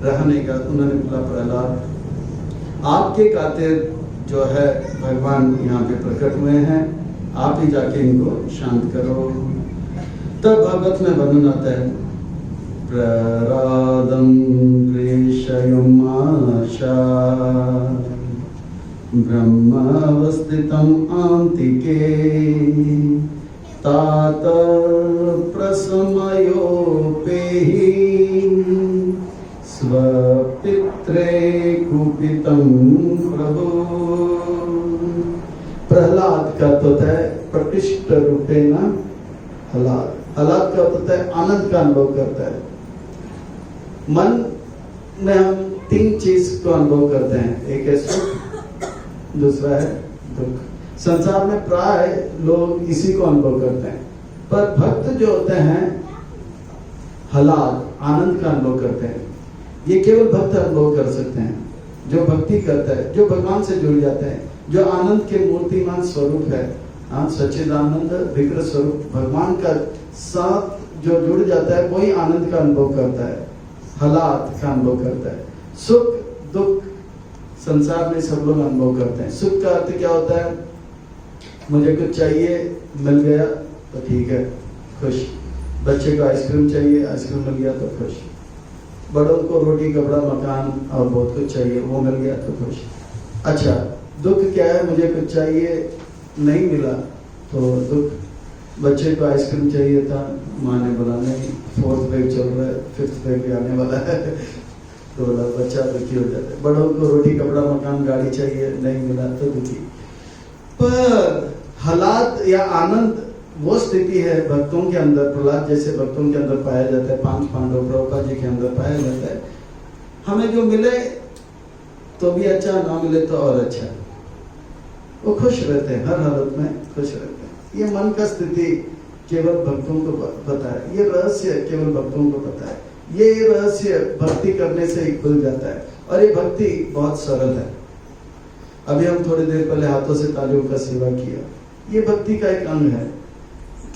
रहने का उन्होंने बोला प्रहलाद आपके खातिर जो है भगवान यहाँ पे प्रकट हुए हैं, आप ही जाके इनको शांत करो। तब भागवत में वर्णन आता है प्ररादम प्रेषयम् आशा ब्रह्मावस्थितम् आन्तिके तात प्रसमयोपेहि स्वपित्रे कुपितं प्रभु। प्रहलाद का तो है प्रतिष्ठ रूपेण हलाद, हलाद का होता है आनंद का अनुभव करता है। मन में हम 3 चीज को अनुभव करते हैं, एक है सुख, दूसरा है दुख। संसार में प्राय लोग इसी को अनुभव करते हैं, पर भक्त जो होते हैं हलाद आनंद का अनुभव करते हैं। ये केवल भक्त अनुभव कर सकते हैं, जो भक्ति करता है, जो भगवान से जुड़ जाते हैं, जो आनंद के मूर्तिमान स्वरूप है, सच्चिदानंद विग्रह स्वरूप भगवान का साथ जो जुड़ जाता है वही आनंद का अनुभव करता है, हलाद का अनुभव करता है। सुख दुख संसार में सब लोग अनुभव करते हैं। सुख का अर्थ क्या होता है? मुझे कुछ चाहिए मिल गया तो ठीक है, खुश। बच्चे को आइसक्रीम चाहिए, आइसक्रीम मिल गया तो खुश। बड़ों को रोटी कपड़ा मकान और बहुत कुछ चाहिए, वो मिल गया तो खुश। अच्छा, दुख क्या है? मुझे कुछ चाहिए नहीं मिला तो दुख। बच्चे को आइसक्रीम चाहिए था, माँ ने बोला नहीं, 4th वेव चल रहा है, 5th वेव भी आने वाला है, तो बोला बच्चा दुखी हो जाता है। बड़ों को रोटी कपड़ा मकान गाड़ी चाहिए, नहीं मिला तो दुखी। पर हालात या आनंद वो स्थिति है भक्तों के अंदर, प्रहलाद जैसे भक्तों के अंदर पाया जाता है, 5 पांडव प्रभुपाद जी के अंदर पाया जाता है। हमें जो मिले तो भी अच्छा, ना मिले तो और अच्छा। वो खुश रहते हैं, हर हालत में खुश रहते हैं। ये मन का स्थिति केवल भक्तों को पता है, ये रहस्य केवल भक्तों को पता है। ये रहस्य भक्ति करने से ही खुल जाता है और ये भक्ति बहुत सरल है। अभी हम थोड़ी देर पहले हाथों से तालियों का सेवा किया, ये भक्ति का एक अंग है।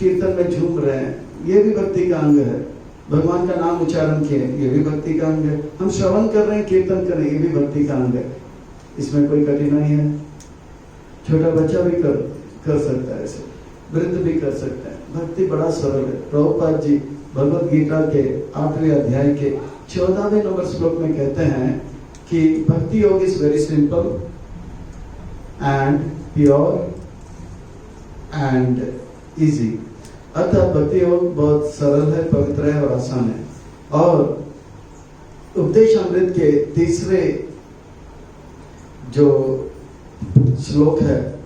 कीर्तन में झूम रहे हैं, ये भी भक्ति का अंग है। भगवान का नाम उच्चारण किए, ये भी भक्ति का अंग है। हम श्रवण कर रहे हैं, कीर्तन कर रहे हैं, ये भी भक्ति का अंग है। इसमें कोई कठिनाई है? छोटा बच्चा भी कर सकता है, ऐसे वृद्ध भी कर सकता है। भक्ति बड़ा सरल है। प्रभुपाद जी भगवद गीता के 8वें अध्याय के 14वें नंबर श्लोक में कहते हैं कि भक्ति योग is very simple and pure and easy. अर्थात भक्ति योग बहुत सरल है, पवित्र है और आसान है। और उपदेश अमृत के तीसरे जो श्लोक है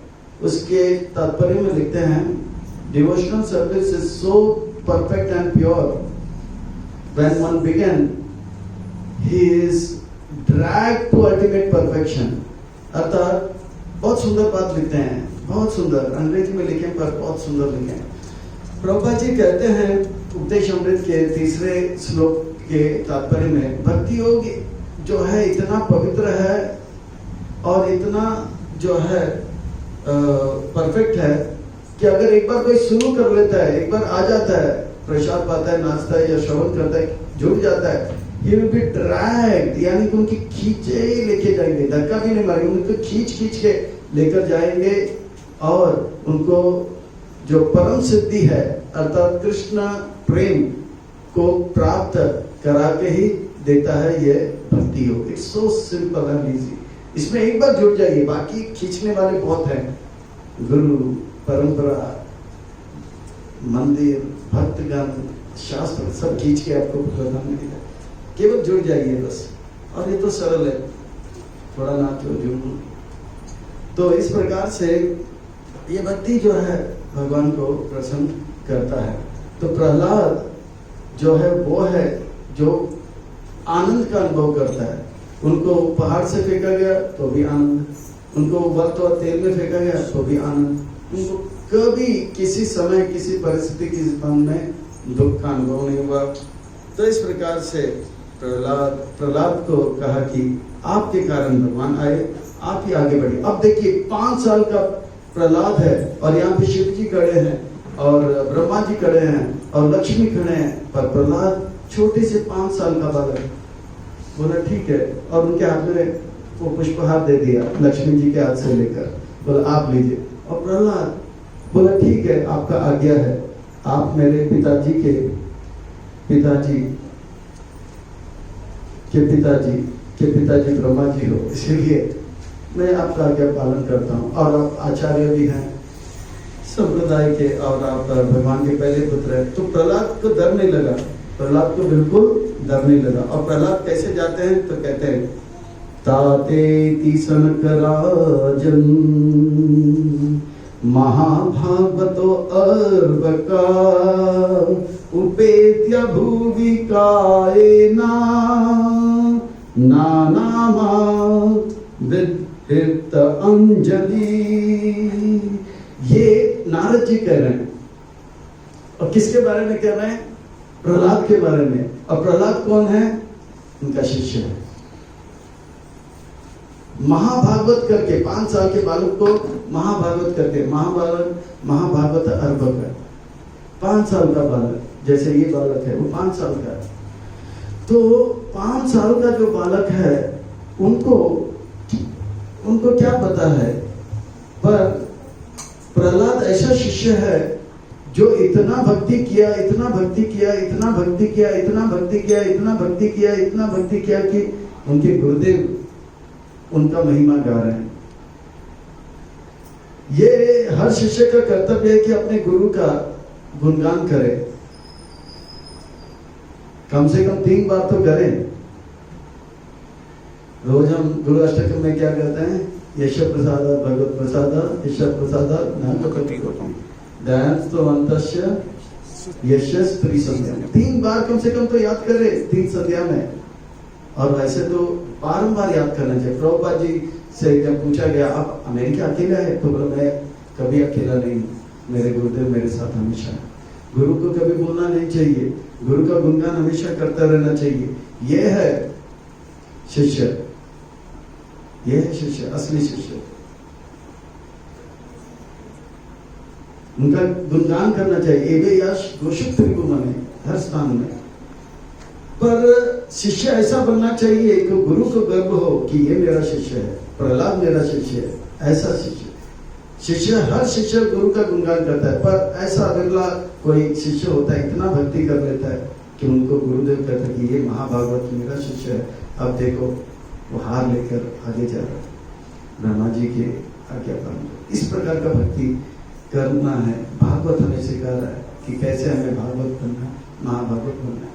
उसके तात्पर्य में लिखते हैं, devotional service is so perfect and pure when one began he is dragged to ultimate perfection. अर्थात बहुत सुंदर बात लिखते हैं, बहुत सुंदर, अंग्रेजी में लिखे पर बहुत सुंदर लिखे। प्रभुपाद जी कहते हैं उपदेश अमृत के तीसरे श्लोक के तात्पर्य में, भक्ति योग जो है इतना पवित्र है और इतना जो है परफेक्ट है कि अगर एक बार कोई शुरू कर लेता है, एक बार आ जाता है, प्रसाद पाता है, नाचता है या श्रवण करता है, जुड़ जाता है, ये विल बी ड्रैग्ड, यानी कि उनकी खींचे ही लेके जाएंगे, धक्का भी नहीं मारेंगे, उनको खींच के लेकर जाएंगे और उनको जो परम सिद्धि है अर्थात कृष्ण प्रेम को प्राप्त करा के ही देता है ये भक्ति योग। It's so simple and easy. इसमें एक बार जुड़ जाइए, बाकी खींचने वाले बहुत हैं, गुरु, परंपरा, मंदिर, भक्तगण, शास्त्र सब खींच के आपको बताने के लिए, केवल जुड़ जाइए बस। और ये तो सरल है, थोड़ा नाचो झूमो। तो इस प्रकार से ये भक्ति जो है भगवान को प्रसन्न करता है। तो प्रहलाद जो है वो है जो आनंद का अनुभव करता है। उनको पहाड़ से फेंका गया तो भी आनंद, उनको उबलते हुए तेल में फेंका गया तो भी आनंद, उनको कभी किसी समय किसी परिस्थिति किसी स्थान में दुख का अनुभव नहीं हुआ। तो इस प्रकार से प्रहलाद को कहा कि आपके कारण भगवान आए, आप ही आगे बढ़िए। अब देखिए 5 साल का प्रहलाद है और यहाँ पे शिव जी खड़े हैं और ब्रह्मा जी खड़े हैं और लक्ष्मी खड़े हैं, पर प्रहलाद छोटे से 5 साल का बालक बोला ठीक है, और उनके हाथ में वो पुष्पहार दे दिया लक्ष्मी जी के हाथ से लेकर, बोला आप लीजिए। और प्रहलाद बोला ठीक है, आपका आज्ञा है, आप मेरे पिताजी के पिताजी ब्रह्मा जी हो, इसलिए मैं आपका आज्ञा पालन करता हूँ। और आप आचार्य भी हैं संप्रदाय के और आप भगवान के पहले पुत्र हैं। तो प्रहलाद को डर नहीं लगा, प्रहलाद को बिल्कुल डर नहीं लगा। और प्रहलाद कैसे जाते हैं तो कहते हैं, ताते सनकराजन महाभागवतो अर्वका उपेत्य भुवि कायेना नानामा विद्हित अंजलि। ये नारद जी कह रहे हैं, और किसके बारे में कह रहे हैं? प्रहलाद के बारे में। और प्रहलाद कौन है? उनका शिष्य है। महाभागवत करके 5 साल के बालक को महाभागवत करके, महाभागवत अर्भक है, 5 साल का बालक, जैसे ये बालक है वो 5 साल का है। तो 5 साल का जो बालक है उनको क्या पता है, पर प्रहलाद ऐसा शिष्य है जो इतना भक्ति किया, इतना भक्ति किया, इतना भक्ति किया, इतना भक्ति किया, इतना भक्ति किया, इतना भक्ति किया कि उनके गुरुदेव उनका महिमा गा रहे हैं। ये हर शिष्य का कर्तव्य है कि अपने गुरु का गुणगान करे, कम से कम 3 बार तो करें। रोज हम गुरु अष्टकम में क्या कहते हैं? यश प्रसाद भगवत प्रसाद यश प्रसाद नागपति दयान्तवन्तस्य यश स्त्री संध्या। 3 बार कम से कम तो याद करे 3 संध्या में। और वैसे तो बारंबार याद करना चाहिए। प्रभुपाद जी से जब पूछा गया आप अमेरिका अकेला है, तो बोला मैं कभी अकेला नहीं, मेरे गुरुदेव मेरे साथ हमेशा है। गुरु को कभी भूलना नहीं चाहिए, गुरु का गुणगान हमेशा करता रहना चाहिए। ये है शिष्य, ये है शिष्य, असली शिष्य। उनका गुणगान करना चाहिए। एवे यश घोषित त्रिभुवन हर स्थान में। पर शिष्य ऐसा बनना चाहिए कि गुरु को गर्व हो कि ये मेरा शिष्य है, प्रहलाद मेरा शिष्य है। ऐसा शिष्य हर शिष्य गुरु का गुणगान करता है। पर ऐसा बिरला कोई शिष्य होता है, इतना भक्ति कर लेता है कि उनको गुरुदेव कहते हैं कि ये महाभागवत मेरा शिष्य है। अब देखो वो हार लेकर आगे जा रहा है ब्रह्मा जी के आज्ञा पालन। इस प्रकार का भक्ति करना है। भागवत हमें सिखा रहा है कि कैसे हमें भागवत बनना है, महाभागवत बनना है।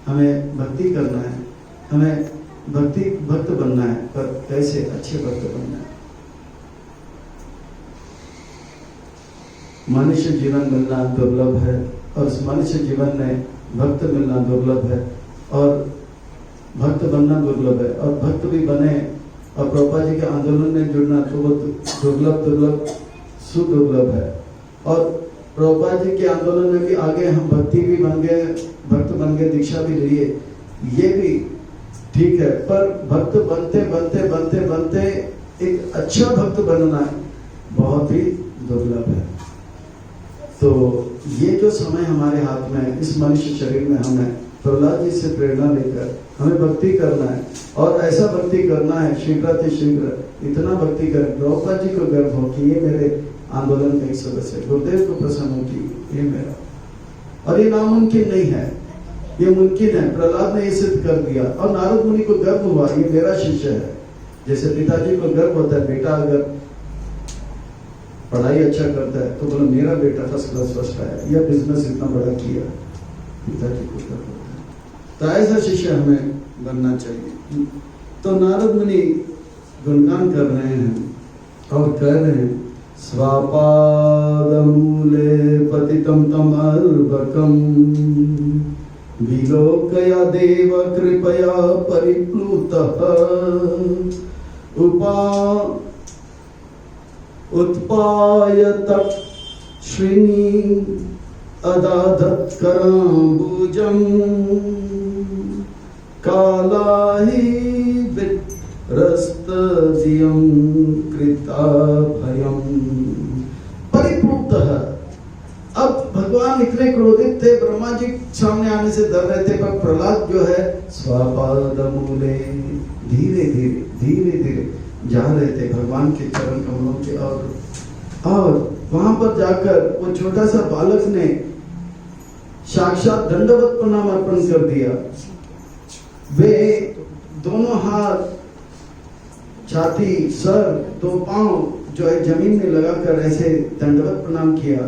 हमें भक्ति करना है, हमें भक्त बनना है। पर कैसे अच्छे भक्त बनना है। मनुष्य जीवन मिलना दुर्लभ है और इस मनुष्य जीवन में भक्त मिलना दुर्लभ है और भक्त बनना दुर्लभ है। और भक्त भी बने और प्रभुपाद जी के आंदोलन में जुड़ना तो वो दुर्लभ सुदुर्लभ है। और प्रभुपाद जी के आंदोलन में भी आगे हम भक्ति भी बन गए, भक्त बन गए, दीक्षा भी लिए, ये भी ठीक है। पर भक्त बनते बनते बनते बनते एक अच्छा भक्त बनना बहुत ही दुर्लभ है। तो ये जो समय हमारे हाथ में है, इस मनुष्य शरीर में हमें प्रहलाद जी से प्रेरणा लेकर हमें भक्ति करना है। और ऐसा भक्ति करना है शीघ्र इतना भक्ति करें प्रभुपाद जी को गर्व हो कि ये मेरे आंदोलन का एक सदस्य, गुरुदेव को प्रसन्न हो कि ये मेरा। और ये नामुमकिन नहीं है, ये मुमकिन है। प्रहलाद ने ये सिद्ध कर दिया और नारद मुनि को गर्व हुआ ये मेरा शिष्य है। जैसे पिताजी को गर्व होता है, बेटा अगर पढ़ाई अच्छा करता है तो बोला मेरा बेटा फर्स्ट क्लास फर्स्ट आया, या बिजनेस इतना बड़ा किया, पिताजी को गर्व होता है। तो ऐसा शिष्य हमें बनना चाहिए। तो नारद मुनि गुणगान कर रहे हैं और कह रहे हैं स्वापादमूले पतितं तमर्बकं विलोकया देव कृपया परिप्लुतः उत्पायत श्रीनि अदाधत् कराम्बुजं कालाहि रस्तदियं कृता भयं परिप्लुतः। अब भगवान इतने क्रोधित थे, ब्रह्मा जी सामने आने से डर रहे थे। पर प्रहलाद जो है स्वापादमूले धीरे धीरे जा रहे थे भगवान के चरण कमलों के और वहां पर जाकर वो छोटा सा बालक ने साक्षात दंडवत प्रणाम अर्पण कर दिया। वे दोनों हाथ, छाती, सर, 2 पांव जो है जमीन में लगाकर ऐसे दंडवत प्रणाम किया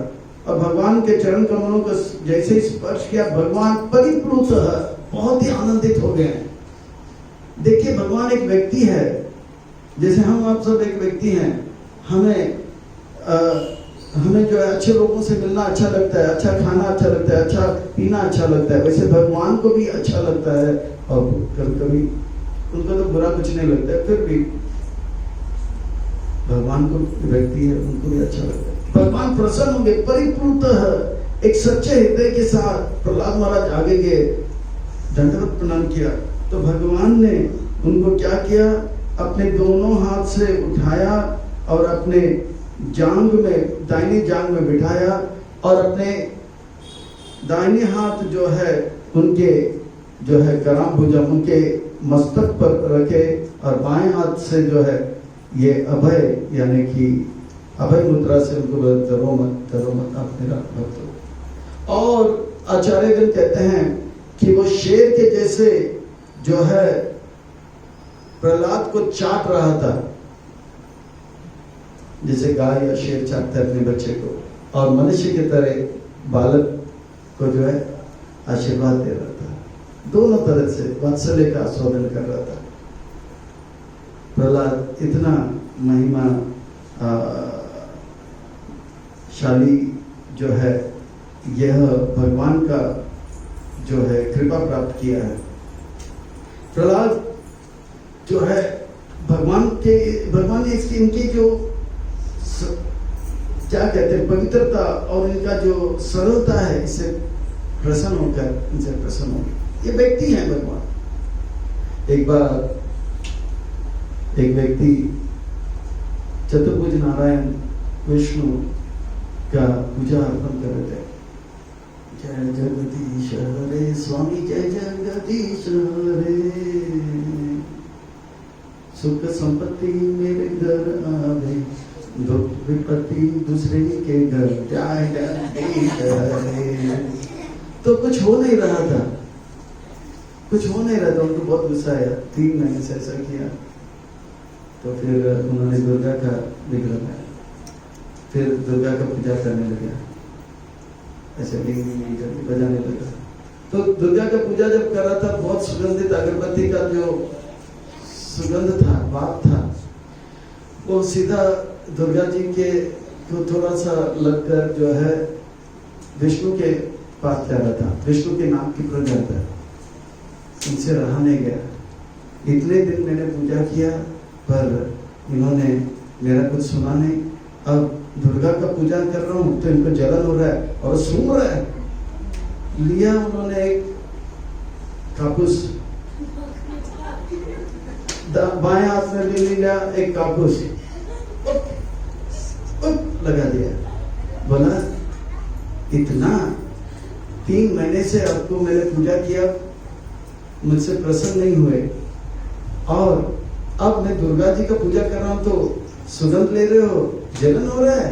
और भगवान के चरण कमलों को जैसे स्पर्श किया, भगवान परिप्लुत बहुत ही आनंदित हो गए। देखिए भगवान एक व्यक्ति है, जैसे हम आप सब एक व्यक्ति हैं। हमें जो है अच्छे लोगों से मिलना अच्छा लगता है, अच्छा खाना अच्छा लगता है, अच्छा पीना अच्छा लगता है। वैसे भगवान को भी अच्छा लगता है और कभी उनको तो बुरा कुछ नहीं लगता है, फिर भी भगवान को व्यक्ति है, उनको भी अच्छा लगता है। भगवान प्रसन्न होंगे, परिपूर्ण एक सच्चे हृदय के साथ प्रहलाद महाराज आगे गए, दंडवत प्रणाम किया। तो भगवान ने उनको क्या किया, अपने दोनों हाथ से उठाया और अपने जांग में, दाहिनी जांग में बिठाया और अपने दाहिने हाथ जो है उनके जो है कराम्बुजम, उनके मस्तक पर रखे और बाएं हाथ से जो है ये अभय यानी कि अभय मुद्रा से उनको डरो मत आप मेरा भक्त हो। और आचार्यगण कहते हैं कि वो शेर के जैसे जो है प्रहलाद को चाट रहा था, जैसे गाय या शेर चाटता है अपने बच्चे को, और मनुष्य की तरह बालक को जो है आशीर्वाद दे रहा था। दोनों तरह से वात्सल्य का आस्वादन कर रहा था। प्रहलाद इतना महिमा शाली जो है, यह भगवान का जो है कृपा प्राप्त किया है। प्रहलाद जो है भगवान ने इनकी जो क्या कहते हैं पवित्रता और इनका जो सरलता है, इससे प्रसन्न होकर इनसे प्रसन्न हो। ये व्यक्ति हैं भगवान। एक बार एक व्यक्ति चतुर्भुज नारायण विष्णु का पूजा अर्पण कर रहे थे। जय जगदीश हरे स्वामी, जय जगदीश हरे, सुख संपत्ति मेरे घर आवे, दुख विपत्ति दूसरे के घर, जय जगदीश हरे। तो कुछ हो नहीं रहा था, उनको बहुत गुस्सा आया। 3 महीने से ऐसा किया। तो फिर उन्होंने दुर्गा का विग्रह बनाया, फिर दुर्गा का पूजा करने लगा, ऐसे नहीं करके बजाने लगा। तो दुर्गा का पूजा जब कर रहा था, बहुत सुगंधित अगरबत्ती का जो सुगंध था, भाप था, वो सीधा दुर्गा जी के को थोड़ा सा लगकर जो है विष्णु के पास जा रहा था, विष्णु के नाम की प्रजा था। उनसे रहा नहीं गया। इतने दिन मैंने पूजा किया पर इन्होंने मेरा कुछ सुना नहीं। अब दुर्गा का पूजा कर रहा हूँ तो इनको जलन हो रहा है और सूंघ रहा है। लिया उन्होंने एक कापूस, बाएं हाथ में ले लिया एक कापूस, लगा दिया। बोला इतना 3 महीने से आपको मैंने पूजा किया, मुझसे प्रसन्न नहीं हुए, और अब मैं दुर्गा जी का पूजा कर रहा हूं तो सुगंध ले रहे हो, जलन हो रहा है।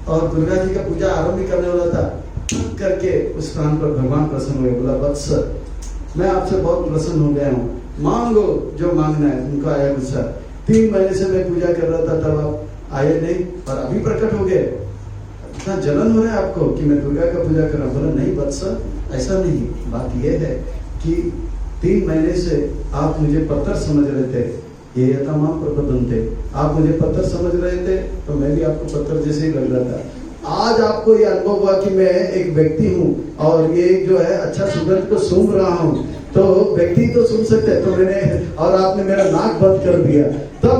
और दुर्गा जी का पूजा आरंभ ही करने वाला था, करके उस स्थान पर भगवान प्रसन्न हुए। बोला वत्स, मैं आपसे बहुत प्रसन्न हो गया हूँ, मांगो जो मांगना है। उनको आया गुस्सा। 3 महीने से मैं पूजा कर रहा था, तब आप आए नहीं और अभी प्रकट हो गए। इतना जलन हो रहा है आपको कि मैं दुर्गा का पूजा कर रहा हूँ। बोला नहीं वत्स, ऐसा नहीं। बात यह है कि 3 महीने से आप मुझे पत्थर समझ रहे थे, ये तमाम प्रबंधन थे। आप मुझे पत्थर समझ रहे थे तो मैं भी आपको पत्थर जैसे ही लग रहा था। आज आपको ये अनुभव हुआ कि मैं एक व्यक्ति हूँ और ये जो है अच्छा सुगंध को सूंघ रहा हूँ, तो व्यक्ति तो सूंघ सकते हैं, तो मैंने, और आपने मेरा नाक बंद कर दिया। तब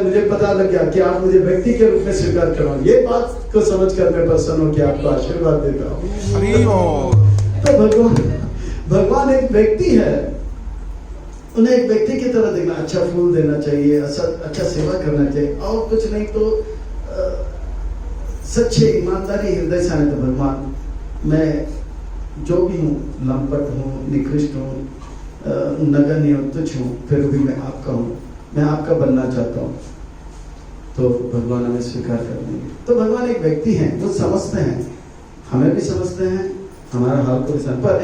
मुझे पता लग गया कि आप मुझे व्यक्ति के रूप में स्वीकार करो। ये बात को समझकर मैं प्रसन्न हूँ कि आपको आशीर्वाद देता हूँ। तो भगवान एक व्यक्ति है, उन्हें एक व्यक्ति की तरह देखना, अच्छा फूल देना चाहिए, अच्छा सेवा करना चाहिए, और कुछ नहीं तो सच्चे ईमानदारी हृदय से आने। तो भगवान मैं जो भी हूँ, लंपट हूँ, निकृष्ट हूँ, नगण्य हूँ, तुच्छ हूँ, फिर भी मैं आपका हूँ, मैं आपका बनना चाहता हूँ। तो भगवान हमें स्वीकार कर लेंगे। तो भगवान एक व्यक्ति हैं, वो समझते हैं, हमें भी समझते हैं, हमारा हाल को भी समझते, पर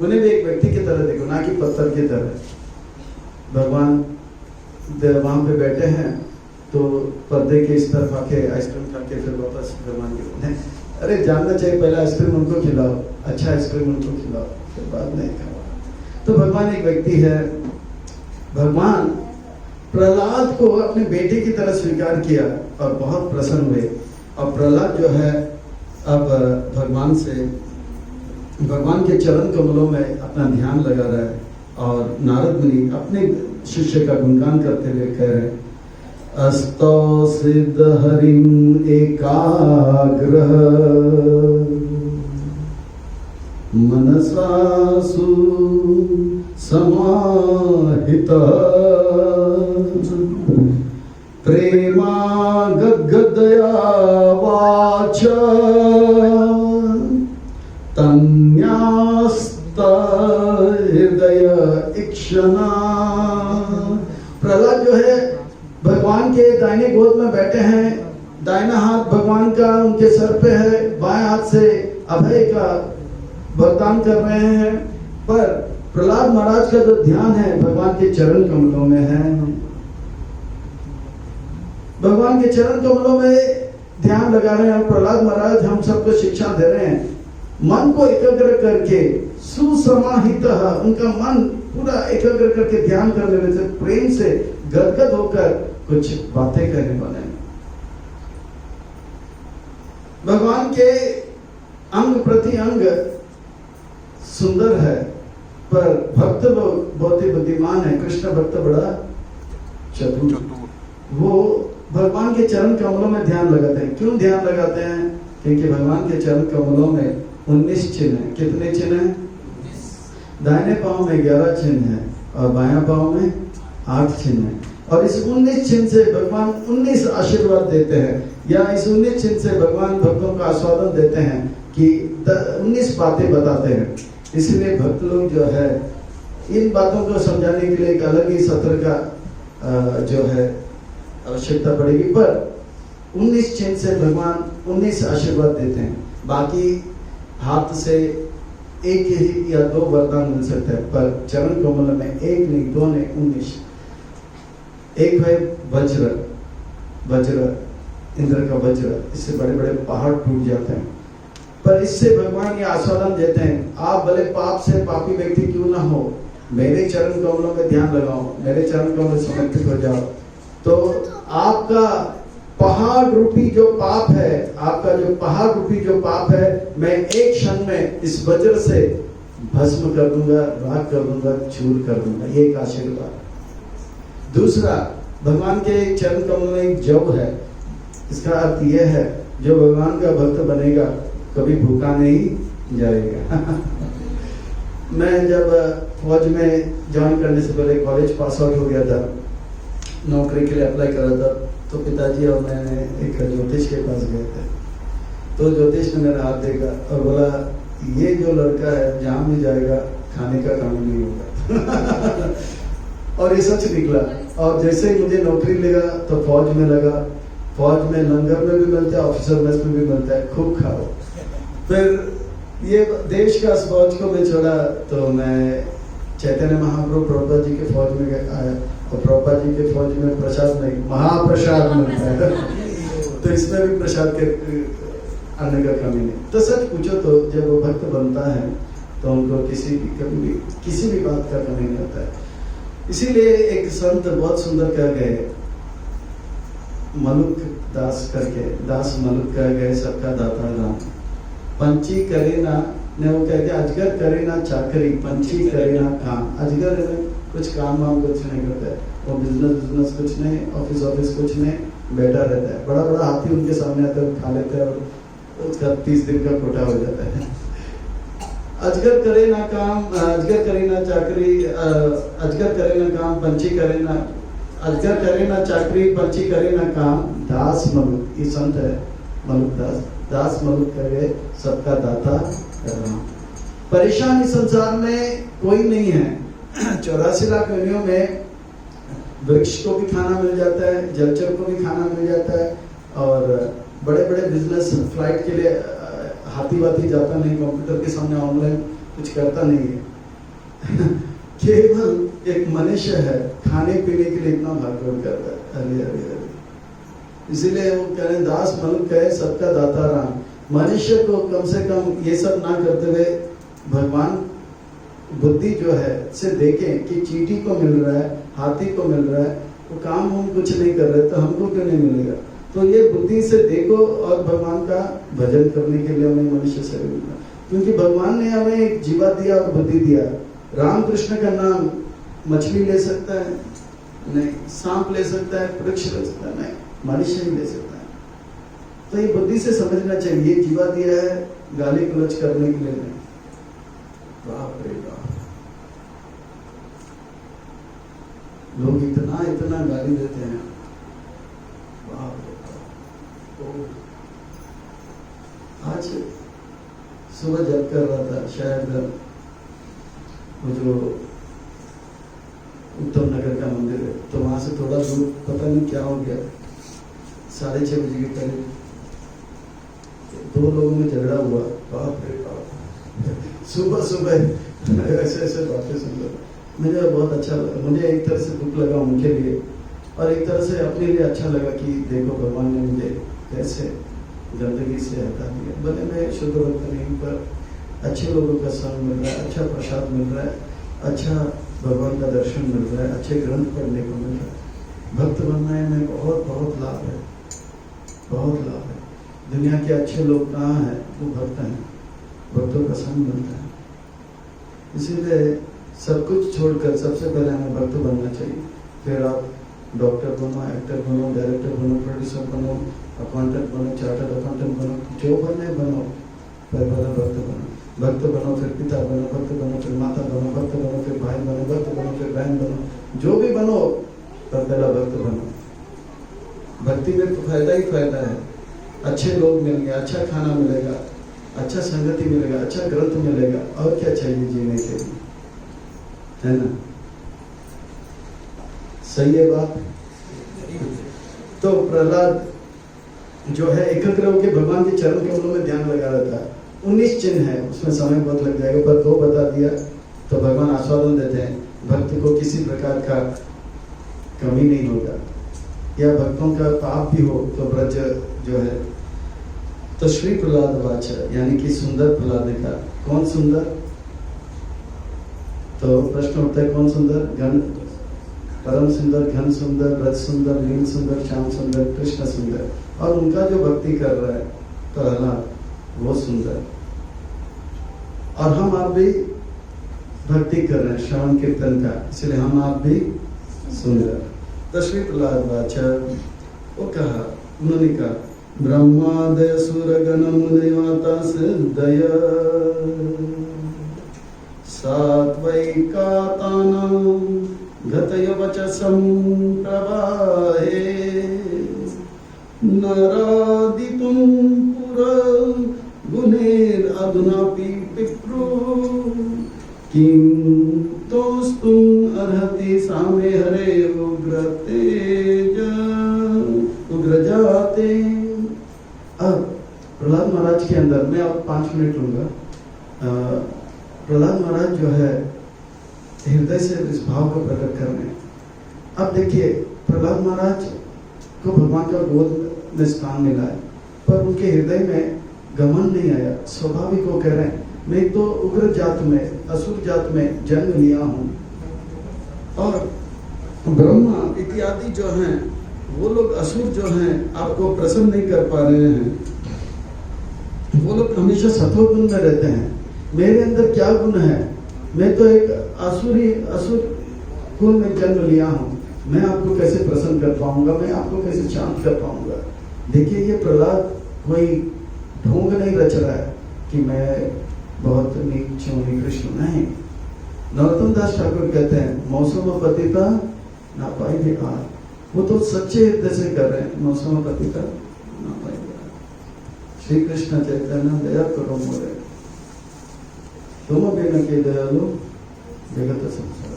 उन्हें भी एक व्यक्ति की तरह देखो, ना कि पत्थर की तरह। भगवान वहां पे बैठे हैं तो पर्दे के इस तरफ आके आइसक्रीम खा के फिर वापस भगवान के बोले, अरे जानना चाहिए पहले आइसक्रीम उनको खिलाओ, अच्छा आइसक्रीम उनको खिलाओ, फिर बाद में खाओ। तो भगवान एक व्यक्ति है। भगवान प्रहलाद को अपने बेटे की तरह स्वीकार किया और बहुत प्रसन्न हुए। और प्रहलाद जो है अब भगवान के चरण कमलों में अपना ध्यान लगा रहा है। और नारद मुनि अपने शिष्य का गुणगान करते हुए कह रहे हैं, अस्तो सिद्ध हरिम एकाग्रह मनसासु समाहितः प्रेमा गद्गदया वाचा तन्यास्त हृदय इक्षणा। प्रहलाद जो है भगवान के दाहिने गोद में बैठे हैं, दाहिना हाथ भगवान का उनके सर पे है, बाएं हाथ से अभय का वरदान कर रहे हैं। पर प्रहलाद महाराज का जो ध्यान है भगवान के चरण कमलों में है। भगवान के चरण कमलों में ध्यान लगा रहे हैं। प्रहलाद महाराज हम सबको शिक्षा दे रहे हैं, मन को एकाग्र करके सुसमाहित, उनका मन पूरा एकाग्र करके ध्यान करने में से प्रेम से गदगद होकर कुछ बातें करने वाले हैं। भगवान के अंग प्रति अंग सुंदर है, पर भक्त लोग बहुत ही बुद्धिमान है। कृष्ण भक्त बड़ा चतुर, वो भगवान के चरण कमलों में ध्यान लगाते हैं। क्यों ध्यान लगाते हैं? क्योंकि भगवान के चरण कमलों में 19 चिन्ह है। कितने चिन्ह हैं? दाहिने पांव में 11 चिन्ह है और बायां पांव में 8 चिन्ह है। और इस 19 चिन्ह से भगवान 19 आशीर्वाद देते हैं, या इस 19 चिन्ह से भगवान भक्तों का आस्वादन देते हैं कि 19 बातें बताते हैं। इसलिए भक्त लोग जो है इन बातों को समझाने के लिए एक अलग ही सत्र का जो है आवश्यकता पड़ेगी, पर 19 चिन्ह से भगवान 19 आशीर्वाद देते हैं। बाकी हाथ से एक ही या 2 वरदान मिल सकता है, पर चरण कमल में 1 नहीं 2 नहीं 19। एक है वज्र, वज्र इंद्र का वज्र, इससे बड़े बड़े पहाड़ टूट जाते हैं। पर इससे भगवान ये आस्वादन देते हैं, आप भले पाप से पापी व्यक्ति क्यों ना हो, मेरे चरण कमलों में ध्यान लगाओ, मेरे चरण कमलों में समर्पित हो जाओ, तो आपका पहाड़ रूपी जो पाप है, आपका जो पहाड़ रूपी जो पाप है, मैं एक क्षण में इस वज्र से भस्म कर दूंगा, राख कर दूंगा, चूर कर दूंगा। ये एक आशीर्वाद। दूसरा, भगवान के चरण कमल में एक जव है। इसका अर्थ यह है, जो भगवान का भक्त बनेगा कभी भूखा नहीं जाएगा। मैं जब फौज में ज्वाइन करने से पहले कॉलेज पास आउट हो गया था, नौकरी के लिए अप्लाई करा था, तो पिताजी और मैंने एक ज्योतिष के पास गए थे। तो ज्योतिष ने मेरा हाथ देखा और बोला, ये जो लड़का है जहां भी जाएगा खाने का काम नहीं होगा। और ये सच निकला। और जैसे ही मुझे नौकरी लगा तो फौज में लगा। फौज में लंगर में भी मिलता है, ऑफिसर मेस में भी मिलता है, खूब खाओ। फिर ये देश का फौज को मैं छोड़ा तो मैं चैतन्य महाप्रभु प्रभुपाद जी के फौज में आया, और प्रभुपाद जी के फौज में प्रसाद नहीं, महाप्रसाद मिलता है। तो इसमें भी प्रसाद के आने का कमी नहीं। तो सच पूछो तो जब वो भक्त बनता है तो उनको कभी भी किसी भी बात का कमी नहीं होता है। इसीलिए एक संत बहुत सुंदर कह गए, मलुक दास करके, दास मलुक कह गए, सबका दाता राम। पंछी करे ना, ने वो कहते अजगर करे ना चाकरी, पंछी करे ना काम। अजगर कुछ काम वाम कुछ नहीं करता है, वो बिजनेस कुछ नहीं, ऑफिस कुछ नहीं, बैठा रहता है। बड़ा बड़ा हाथी उनके सामने आता है, खा लेता है और उसका 30 दिन का कोटा हो जाता है। अजगर करे ना काम, अजगर करे ना चाकरी, अजगर करे ना काम, पंछी करे ना, अजगर करे ना चाकरी, पंछी करे ना काम, दास मलुक। ये संत है मलुक दास, दास मलुक करे सबका दाता राम। परेशान इस संसार में कोई नहीं है। 84 लाख योनियों में वृक्ष को भी खाना मिल जाता है, जलचर को भी खाना मिल जाता है, और बड़े बड़े बिजनेस फ्लाइट के लिए हाथी वाथी जाता नहीं, कंप्यूटर के सामने ऑनलाइन कुछ करता नहीं है। केवल एक मनुष्य है, खाने पीने के लिए इतना भागदौड़ करता है। अरे अरे अरे, इसीलिए वो कह रहे हैं, दास मलुक कहे सबका दाता राम। मनुष्य को कम से कम ये सब ना करते हुए भगवान बुद्धि जो है से देखें कि चींटी को मिल रहा है, हाथी को मिल रहा है, वो काम हम कुछ नहीं कर रहे, तो हमको क्यों नहीं मिलेगा? तो ये बुद्धि से देखो, और भगवान का भजन करने के लिए हमें मनुष्य शरीर मिला, क्योंकि भगवान ने हमें एक जीवा दिया और बुद्धि दिया। राम कृष्ण का नाम मछली ले सकता है नहीं, सांप ले सकता है, वृक्ष ले सकता है नहीं, मनुष्य ही ले सकता है। तो ये बुद्धि से समझना चाहिए, ये जीवा दिया है गाली गलौज करने के लिए नहीं। बाप रे बाप, लोग इतना इतना गाली देते हैं, बाप रे बाप। आज सुबह जब कर रहा था, शायद वो जो उत्तम नगर का मंदिर है, तो वहां से थोड़ा दूर पता नहीं क्या हो गया, 6:30 बजे के करीब 2 लोगों में झगड़ा हुआ। बाप रे बाप, सुबह सुबह ऐसे ऐसे बातें सुन लो। मुझे बहुत अच्छा लगा, मुझे एक तरह से दुख लगा उनके लिए, और एक तरह से अपने लिए अच्छा लगा कि देखो भगवान ने मुझे कैसे गंदगी से हटा दिया। भले मैं शुद्ध भक्त नहीं, पर अच्छे लोगों का संग मिल रहा है, अच्छा प्रसाद मिल रहा है, अच्छा भगवान का दर्शन मिल रहा है, अच्छे ग्रंथ पढ़ने को मिल रहा है। भक्त बनने में बहुत बहुत लाभ है, बहुत लाभ है। दुनिया के अच्छे लोग कहाँ हैं? वो भक्त हैं, भक्तों का संग मिलता है। इसीलिए सब कुछ छोड़कर सबसे पहले हमें भक्त बनना चाहिए। फिर आप डॉक्टर बनो, एक्टर बनो, डायरेक्टर बनो, प्रोड्यूसर बनो, अकाउंटेंट बनो, चार्टर्ड अकाउंटेंट बनो, जो बनने बनो, पहले भक्त बनो। भक्त बनो फिर पिता बनो, भक्त बनो फिर माता बनो, भक्त बनो फिर भाई बनो, भक्त बनो फिर बहन बनो, जो भी बनो पर पहला भक्त बनो। भक्ति में तो फायदा ही फायदा है। अच्छे लोग मिलेंगे, अच्छा खाना मिलेगा, अच्छा संगति मिलेगा, अच्छा ग्रंथ मिलेगा, और क्या चाहिए जीने के लिए, है ना? सही है बात? तो प्रहलाद जो है एकाग्र होकर भगवान के चरण कमलों में ध्यान लगा रहा था। 19 चिन्ह है, उसमें समय बहुत लग जाएगा, पर 2 बता दिया तो भगवान आश्वासन देते हैं भक्त को किसी प्रकार का कमी नहीं होगा, या भक्तों का पाप भी हो तो ब्रज जो है। तो श्री प्रहलाद वाचा यानी कि सुंदर प्रहलाद का। कौन सुंदर? तो प्रश्न उठता है कौन सुंदर? घन, परम सुंदर, घन सुंदर, ब्रज सुंदर, लील सुंदर, श्याम सुंदर, कृष्ण सुंदर। और उनका जो भक्ति कर रहा है प्रहलाद, वो सुंदर। और हम आप भी भक्ति कर रहे हैं श्रवण कीर्तन का, इसलिए हम आप भी सुंदर। तो श्री प्रहलाद वाचा वो कहा, उन्होंने कहा ब्रह्मादय सुरगणम देवता सिद्धय सात्वैकातानां गतय वचसं प्रवाहे नरादितुं पुरा गुणेर अधुनापि पिप्रो किं तोस्तुं अर्हति सामे हरे उग्र तेज उग्र जाते। अब प्रहलाद महाराज के अंदर मैं अब 5 मिनट लूंगा। प्रहलाद महाराज जो है हृदय से इस भाव को प्रकट कर रहे हैं। अब देखिए प्रहलाद महाराज को भगवान का गोद में स्थान मिला है, पर उनके हृदय में घमंड नहीं आया। स्वाभाविक वो कह रहे हैं मैं तो उग्र जात में, असुर जात में जन्म लिया हूँ, और ब्रह्मा इत्यादि जो हैं वो लोग असुर जो हैं आपको प्रसन्न नहीं कर पा रहे हैं। वो लोग हमेशा सत्व गुण में रहते हैं। मेरे अंदर क्या गुण है? मैं तो एक असुर कुल में जन्म लिया हूँ, मैं आपको कैसे प्रसन्न कर पाऊंगा, मैं आपको कैसे शांत कर पाऊंगा। देखिए ये प्रहलाद कोई ढोंग नहीं रच रहा है कि मैं बहुत नीच हूँ, निकृष्ट हूँ, नहीं। नरोत्तम दास ठाकुर कहते हैं मौसम पतिता ना पाई बेकार। वो तो सच्चे हृदय से कर रहे हैं, मौसम पतिता ना पाई बेकार। श्री कृष्ण चैतन्य दया करो मोरे, तुम बिन के दयालु जगत संसार।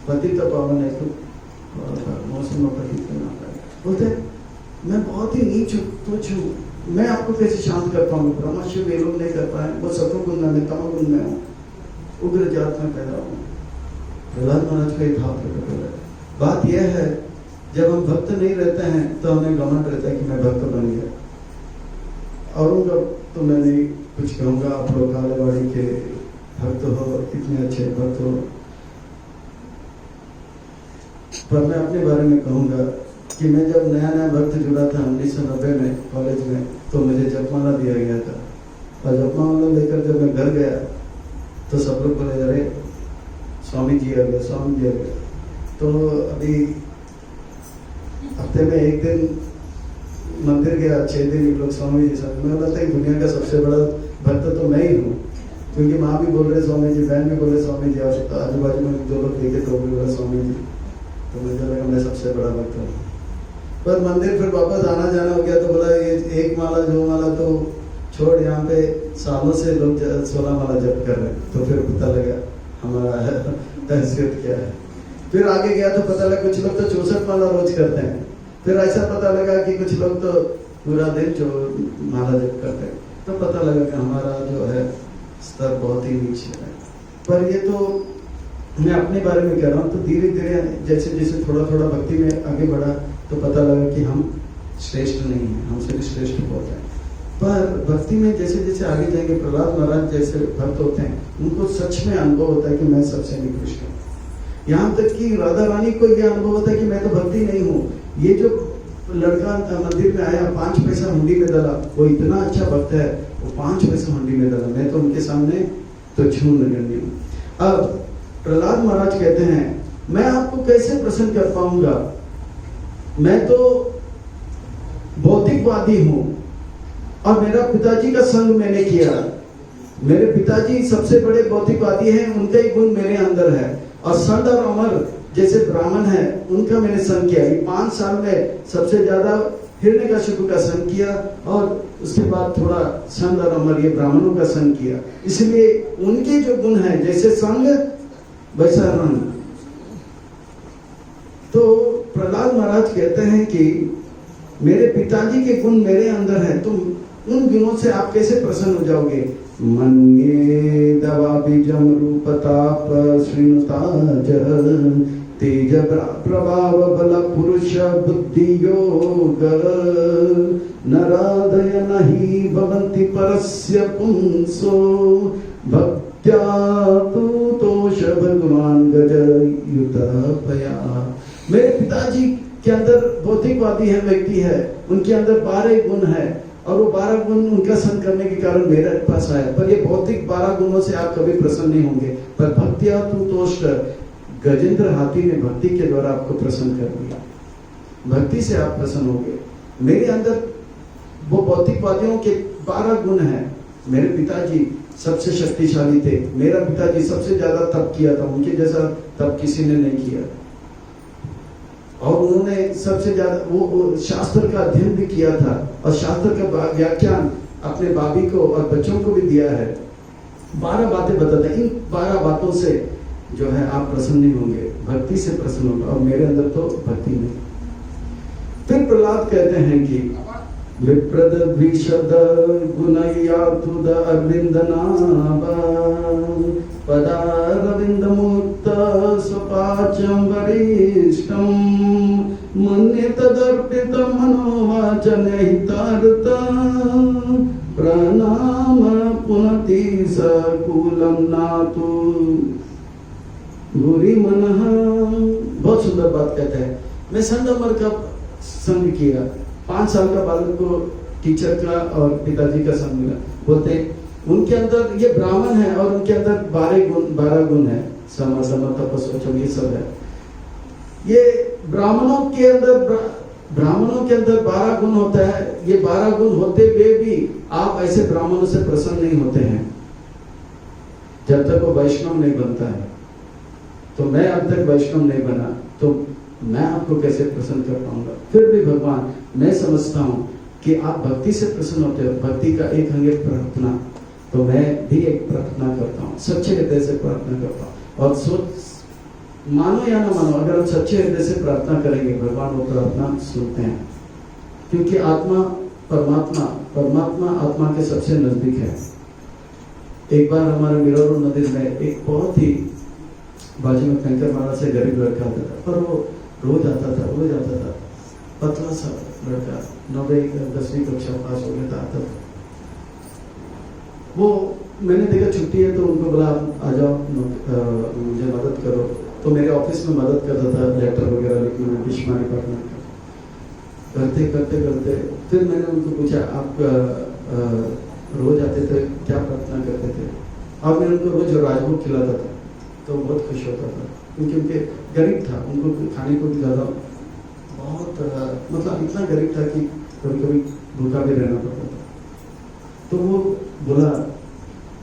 पतित पावन है तो मौसम पतित ना पाए। बोलते मैं बहुत ही नीच हूँ, तुच्छ हूँ, मैं आपको कैसे शांत कर पाऊंगा। ब्रह्मा शिव ये लोग नहीं कर पाए। वो सत्वगुण में, तमोगुण में हूँ, उग्र जात में पैदा हूँ। प्रहलाद महाराज का एक भाव प्रकट हो रहा है। बात यह है जब हम भक्त नहीं रहते हैं तो हमें घमंड रहता है कि मैं भक्त बन गया। और उनका तो मैं नहीं कुछ कहूँगा, आप लोग कालेवाड़ी के भक्त हो, इतने अच्छे भक्त हो, पर मैं अपने बारे में कहूँगा कि मैं जब नया भक्त जुड़ा था 1990 में कॉलेज में, तो मुझे जपमाला दिया गया था। और जपमाला लेकर जब मैं घर गया तो सब लोग बोले अरे स्वामी जी आ गया, स्वामी जी आ गया। तो अभी हफ्ते में 1 दिन मंदिर गया, 6 दिन लोग स्वामी जी सब। मैं बोलता दुनिया का सबसे बड़ा भक्त तो मैं ही हूँ, क्योंकि माँ भी बोल रहे स्वामी जी, बहन भी बोल रहे स्वामी जी, आजू बाजू में 2 लोग देखे तो भी बोला स्वामी जी। तो मुझे लगा मैं सबसे बड़ा भक्त हूँ। पर मंदिर फिर वापस आना जाना हो गया तो बोला ये 1 माला 2 माला तो छोड़, यहाँ पे सालों से लोग 16 माला जप कर रहे हैं। तो फिर पता लगा हमारा हैसियत क्या है। फिर आगे गया तो पता लगा कुछ लोग तो 64 माला रोज करते हैं। फिर ऐसा पता लगा कि कुछ लोग तो पूरा दिन जो माला जप करते हैं। तो पता लगा कि हमारा जो है स्तर बहुत ही नीचे है। पर ये तो मैं अपने बारे में कह रहा हूँ। तो धीरे धीरे जैसे जैसे थोड़ा थोड़ा भक्ति में आगे बढ़ा तो पता लगा कि हम श्रेष्ठ नहीं हैं, हमसे भी श्रेष्ठ बहुत है। पर भक्ति में जैसे जैसे आगे जाएंगे, प्रहलाद महाराज जैसे भक्त होते हैं उनको सच में अनुभव होता है कि मैं सबसे निकृष्ट हूँ, यहाँ तक कि राधा रानी को यह अनुभव होता है कि मैं तो भक्ति नहीं हूँ। ये जो लड़का मंदिर में आया 5 पैसा हुंडी में डाला, वो इतना अच्छा भक्त है, वो 5 पैसा हुंडी में डाला, मैं तो उनके सामने तो छू नगण्य हूँ। अब प्रहलाद महाराज कहते हैं मैं आपको कैसे प्रसन्न कर पाऊंगा, मैं तो भौतिकवादी हूं और मेरा पिताजी का संग मैंने किया। मेरे पिताजी सबसे बड़े भौतिकवादी हैं, उनका ही गुण मेरे अंदर है। और संत और अमर जैसे ब्राह्मण है उनका मैंने संग किया। ये 5 साल में सबसे ज्यादा हिरण्यकशिपु का संग किया और उसके बाद थोड़ा संत और अमर ये ब्राह्मणों का संग किया। इसलिए उनके जो गुण है जैसे संग वैसा रंग। तो प्रहलाद महाराज कहते हैं कि मेरे पिताजी के गुण मेरे अंदर है, तुम उन गुणों से आप कैसे प्रसन्न हो जाओगे। मन्ये दवा बीजम रूपताप श्रीनुता तेज प्रभाव बल पुरुष बुद्धि योग नरादय नहीं भवन्ति परस्य पुंसो भक्त्या तु तोष भगवान गज युतपया। मेरे पिताजी के अंदर भौतिकवादी है व्यक्ति है, उनके अंदर 12 गुण है और वो 12 गुण उनका संग करने के कारण मेरे पास आया। पर ये भौतिक 12 गुणों से आप कभी प्रसन्न नहीं होंगे। पर भक्तिया तू तोष गजेंद्र हाथी ने भक्ति के द्वारा आपको प्रसन्न कर दिया, भक्ति से आप प्रसन्न होंगे। मेरे अंदर वो भौतिकवादियों के 12 गुण है। मेरे पिताजी सबसे शक्तिशाली थे, मेरा पिताजी सबसे ज्यादा तप किया था, उनके जैसा तप किसी ने नहीं किया। और उन्होंने सबसे ज्यादा वो शास्त्र का अध्ययन भी किया था और शास्त्र का व्याख्यान अपने भाभी को और बच्चों को भी दिया है। 12 बातें बताते हैं। इन 12 बातों से जो है आप प्रसन्न नहीं होंगे, भक्ति से प्रसन्न होंगे। और मेरे अंदर तो भक्ति नहीं। फिर प्रहलाद कहते हैं कि विप्रद विशद गुणयातुद अरविंद नाभ पदारविंद मुक्त स्वपाचम वरिष्ठम मन्ये तदर्पित मनोवाचन हितार्थ प्रणाम पुनति सकुलम नातु भूरि मनः। बहुत सुंदर बात कहते हैं। मैं संगमर का संग किया, 5 साल का बालक को टीचर का और पिताजी का संग मिला। बोलते उनके अंदर ये ब्राह्मण है और उनके अंदर 12 गुण है, सम सम तपस्व ये सब है। ये ब्राह्मणों के अंदर 12 गुण होता है। ये 12 गुण होते हुए भी आप ऐसे ब्राह्मणों से प्रसन्न नहीं होते हैं जब तक वो वैष्णव नहीं बनता है। तो मैं अब तक वैष्णव नहीं बना तो मैं आपको कैसे प्रसन्न कर पाऊंगा। फिर भी भगवान, मैं समझता हूँ कि आप भक्ति से प्रसन्न होते हो। भक्ति का एक अंग प्रार्थना, तो मैं भी एक प्रार्थना करता हूँ, सच्चे हृदय से प्रार्थना करता हूँ। और सोच मानो या ना मानो, अगर हम सच्चे हृदय से प्रार्थना करेंगे भगवान वो प्रार्थना सुनते हैं। क्योंकि परमात्मा आत्मा के सबसे नजदीक है। एक बार हमारे मीरा रोड मंदिर में एक बहुत ही बाजू में कंकर मारा से गरीब लड़का आता था, पर वो रोज आता था, पतला सा लड़का, 9वीं-10वीं कक्षा पास हो गया था, आता था। वो मैंने देखा छुट्टी है तो उनको बोला आ जाओ मुझे मदद करो। तो मेरे ऑफिस में मदद करता था, लेटर वगैरह लिखने में, विश्मा डिपार्टमेंट करते फिर मैंने उनको पूछा आप रोज आते थे, क्या प्रार्थना करते थे। अब मैं उनको रोज राजभोग खिलाता था तो बहुत खुश होता था, क्योंकि उनके गरीब था, उनको खाने को भी ज़्यादा बहुत मतलब इतना गरीब था कि कभी कभी भूखा भी रहना पड़ता था। तो वो बोला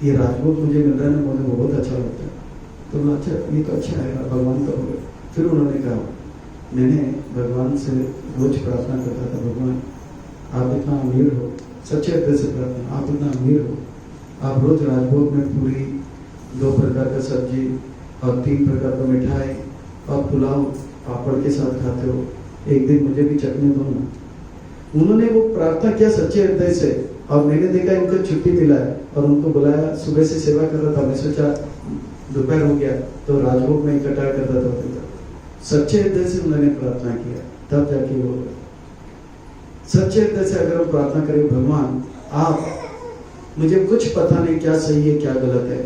ये राजभोग मुझे मिल रहा है ना, मुझे बहुत अच्छा लगता है। तो बोला अच्छा ये तो अच्छा है, भगवान का हो गया। फिर उन्होंने कहा मैंने भगवान से रोज प्रार्थना करता था, भगवान आप इतना अमीर हो, सच्चे हृदय से प्रार्थना, आप इतना अमीर हो, आप रोज राजभोग में पूरी 2 प्रकार का सब्जी और 3 प्रकार का मिठाई और पुलाव पापड़ के साथ खाते हो, एक दिन मुझे भी चखने दो ना। उन्होंने वो प्रार्थना किया सच्चे हृदय से। और मैंने देखा इनको छुट्टी मिला है और उनको बुलाया, सुबह से सेवा कर रहा था। मैं सोचा दोपहर हो गया तो राजभोग में इकट्ठा करता था। सच्चे हृदय से उन्होंने प्रार्थना किया, तब जाके वो सच्चे हृदय से अगर हम प्रार्थना करें भगवान आप मुझे कुछ पता नहीं क्या सही है क्या गलत है,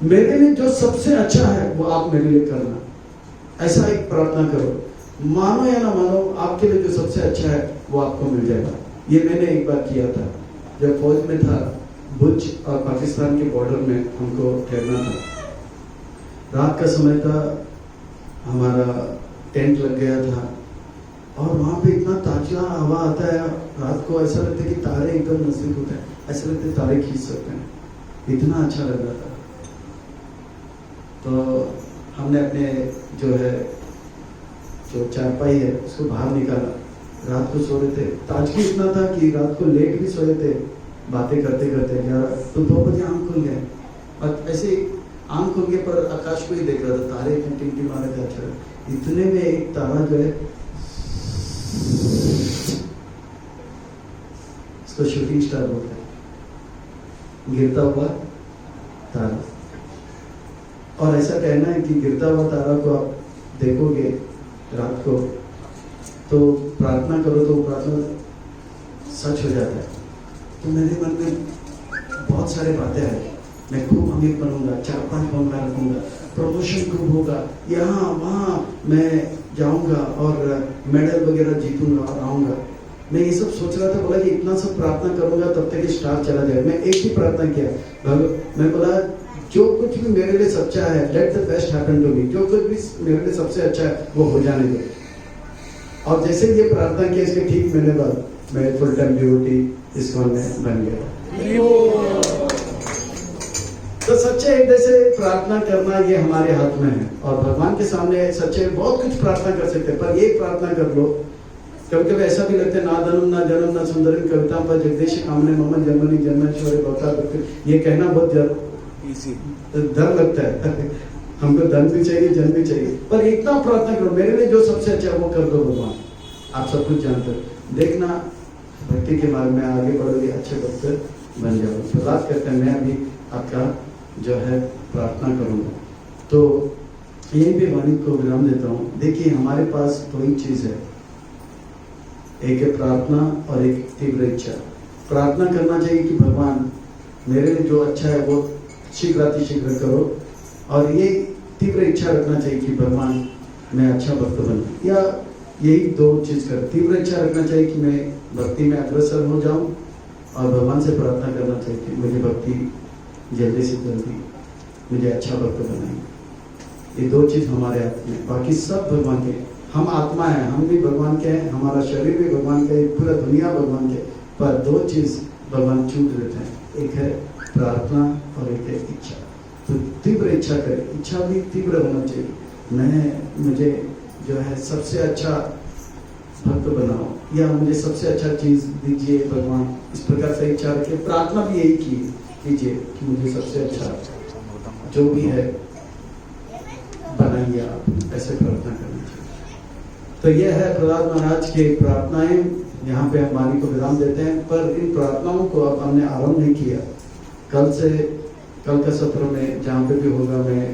मेरे लिए जो सबसे अच्छा है वो आप मेरे लिए करना, ऐसा एक प्रार्थना करो। मानो या ना मानो, आपके लिए जो सबसे अच्छा है वो आपको मिल जाएगा। ये मैंने एक बार किया था जब फौज में था, भुज और पाकिस्तान के बॉर्डर में हमको ठहरना था। रात का समय था, हमारा टेंट लग गया था और वहाँ पे इतना ताजा हवा आता है, रात को ऐसा लगता है कि तारे एकदम नजदीक होते हैं, ऐसा लगता है तारे खींच सकते हैं, इतना अच्छा लग रहा था। तो हमने अपने जो है जो चारपाई है उसको बाहर निकाला, रात को सो रहे थे, ताजगी इतना था कि रात को लेट भी सोए थे, बातें करते करते 11 तो 2 बजे आँख खुल गए और ऐसे आँख खुल गए पर आकाश को ही देख रहा था, तारे इतने टिमटिमा रहे थे। अच्छा, इतने में एक तारा जो है, इसको शूटिंग स्टार बोलते हैं, गिरता हुआ तारा। और ऐसा कहना है कि गिरता हुआ तारा को आप देखोगे रात को तो प्रार्थना करो तो प्रार्थना सच हो जाता है। तो मेरे मन में बहुत सारे बातें आई, मैं खूब अमीर बनूंगा, 4-5 बंगला रखूंगा, प्रमोशन खूब होगा, यहाँ वहाँ मैं जाऊंगा और मेडल वगैरह जीतूंगा और आऊंगा। मैं ये सब सोच रहा था, बोला कि इतना सब प्रार्थना करूंगा तब तक स्टार चला जाए। मैं एक ही प्रार्थना किया, मैं बोला जो कुछ भी मेरे लिए सच्चा है, let the best happen to me, जो कुछ भी मेरे लिए सबसे अच्छा है वो हो जाने दो। और जैसे ये प्रार्थना किया, इसके ठीक महीने बाद मैं फुल टाइम डिवोटी इस्कॉन में बन गया। तो सच्चे हृदय से प्रार्थना करना ये हमारे हाथ में है और भगवान के सामने सच्चे बहुत कुछ प्रार्थना कर सकते हैं, पर ये प्रार्थना कर लो। कभी कभी ऐसा भी लगता है, ना धनम ना जन्म ना सुंदरम कविता पर जगदीश कामने मम जन्मनि जन्मेश्वरी भवता, ये कहना बहुत डर लगता है। हमको धन भी चाहिए, जन भी चाहिए, पर इतना प्रार्थना करो, मेरे लिए जो सबसे अच्छा है वो कर दो भगवान। आप सब कुछ जानते हो, देखना भक्ति के मार्ग में आगे बढ़ोगे, अच्छे भक्त बन जाओगे। प्रहलाद कहते हैं, मैं भी आपका जो है प्रार्थना करूंगा। तो यही भी वाणी को विराम देता हूँ। देखिए हमारे पास 2 ही चीज है, एक है प्रार्थना और एक तीव्र इच्छा। प्रार्थना करना चाहिए कि भगवान मेरे लिए जो अच्छा है वो शीघ्र करो, और ये तीव्र इच्छा रखना चाहिए कि भगवान मैं अच्छा भक्त बनूं, या यही 2 चीज कर। तीव्र इच्छा रखना चाहिए कि मैं भक्ति में अग्रसर हो जाऊं, और भगवान से प्रार्थना करना चाहिए कि मुझे भक्ति जल्दी से जल्दी मुझे अच्छा भक्त बनाए। ये 2 चीज हमारे हाथ में, बाकी सब भगवान के। हम आत्मा है, हम भी भगवान के हैं, हमारा शरीर भी भगवान का है, पूरा दुनिया भगवान के, पर 2 चीज भगवान छूट देते हैं, एक है प्रार्थना और एक है इच्छा। तो तीव्र इच्छा करें, इच्छा भी तीव्र होना चाहिए। मुझे जो है सबसे अच्छा भक्त बनाओ, या मुझे सबसे अच्छा चीज दीजिए भगवान, इस प्रकार से इच्छा रखिए। प्रार्थना भी यही कीजिए कि मुझे सबसे अच्छा जो भी है बनाइए आप, ऐसे प्रार्थना करनी चाहिए। तो यह है प्रहलाद महाराज की प्रार्थनाएं, यहाँ पे हम वाणी को विराम देते हैं। पर इन प्रार्थनाओं को अब हमने आरंभ नहीं किया, कल का सत्र में जहाँ पे भी होगा मैं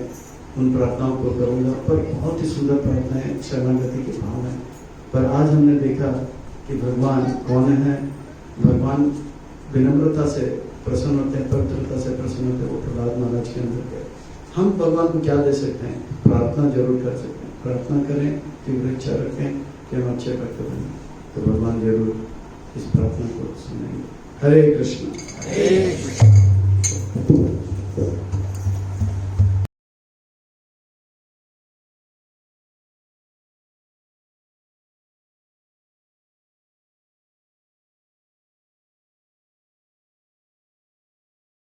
उन प्रार्थनाओं को करूँगा। पर बहुत ही सुंदर प्रार्थनाएं, शरणागति की भावना है। पर आज हमने देखा कि भगवान कौन है। भगवान विनम्रता से प्रसन्न होते हैं, पवित्रता से प्रसन्न होते हैं, वो प्रहलाद महाराज के अंदर है। हम भगवान को क्या दे सकते हैं? प्रार्थना जरूर कर सकते हैं। प्रार्थना करें, तीव्र इच्छा रखें कि हम अच्छे भक्त बने, तो भगवान जरूर इस प्रार्थना को सुनेंगे। हरे कृष्ण। हरे कृष्ण।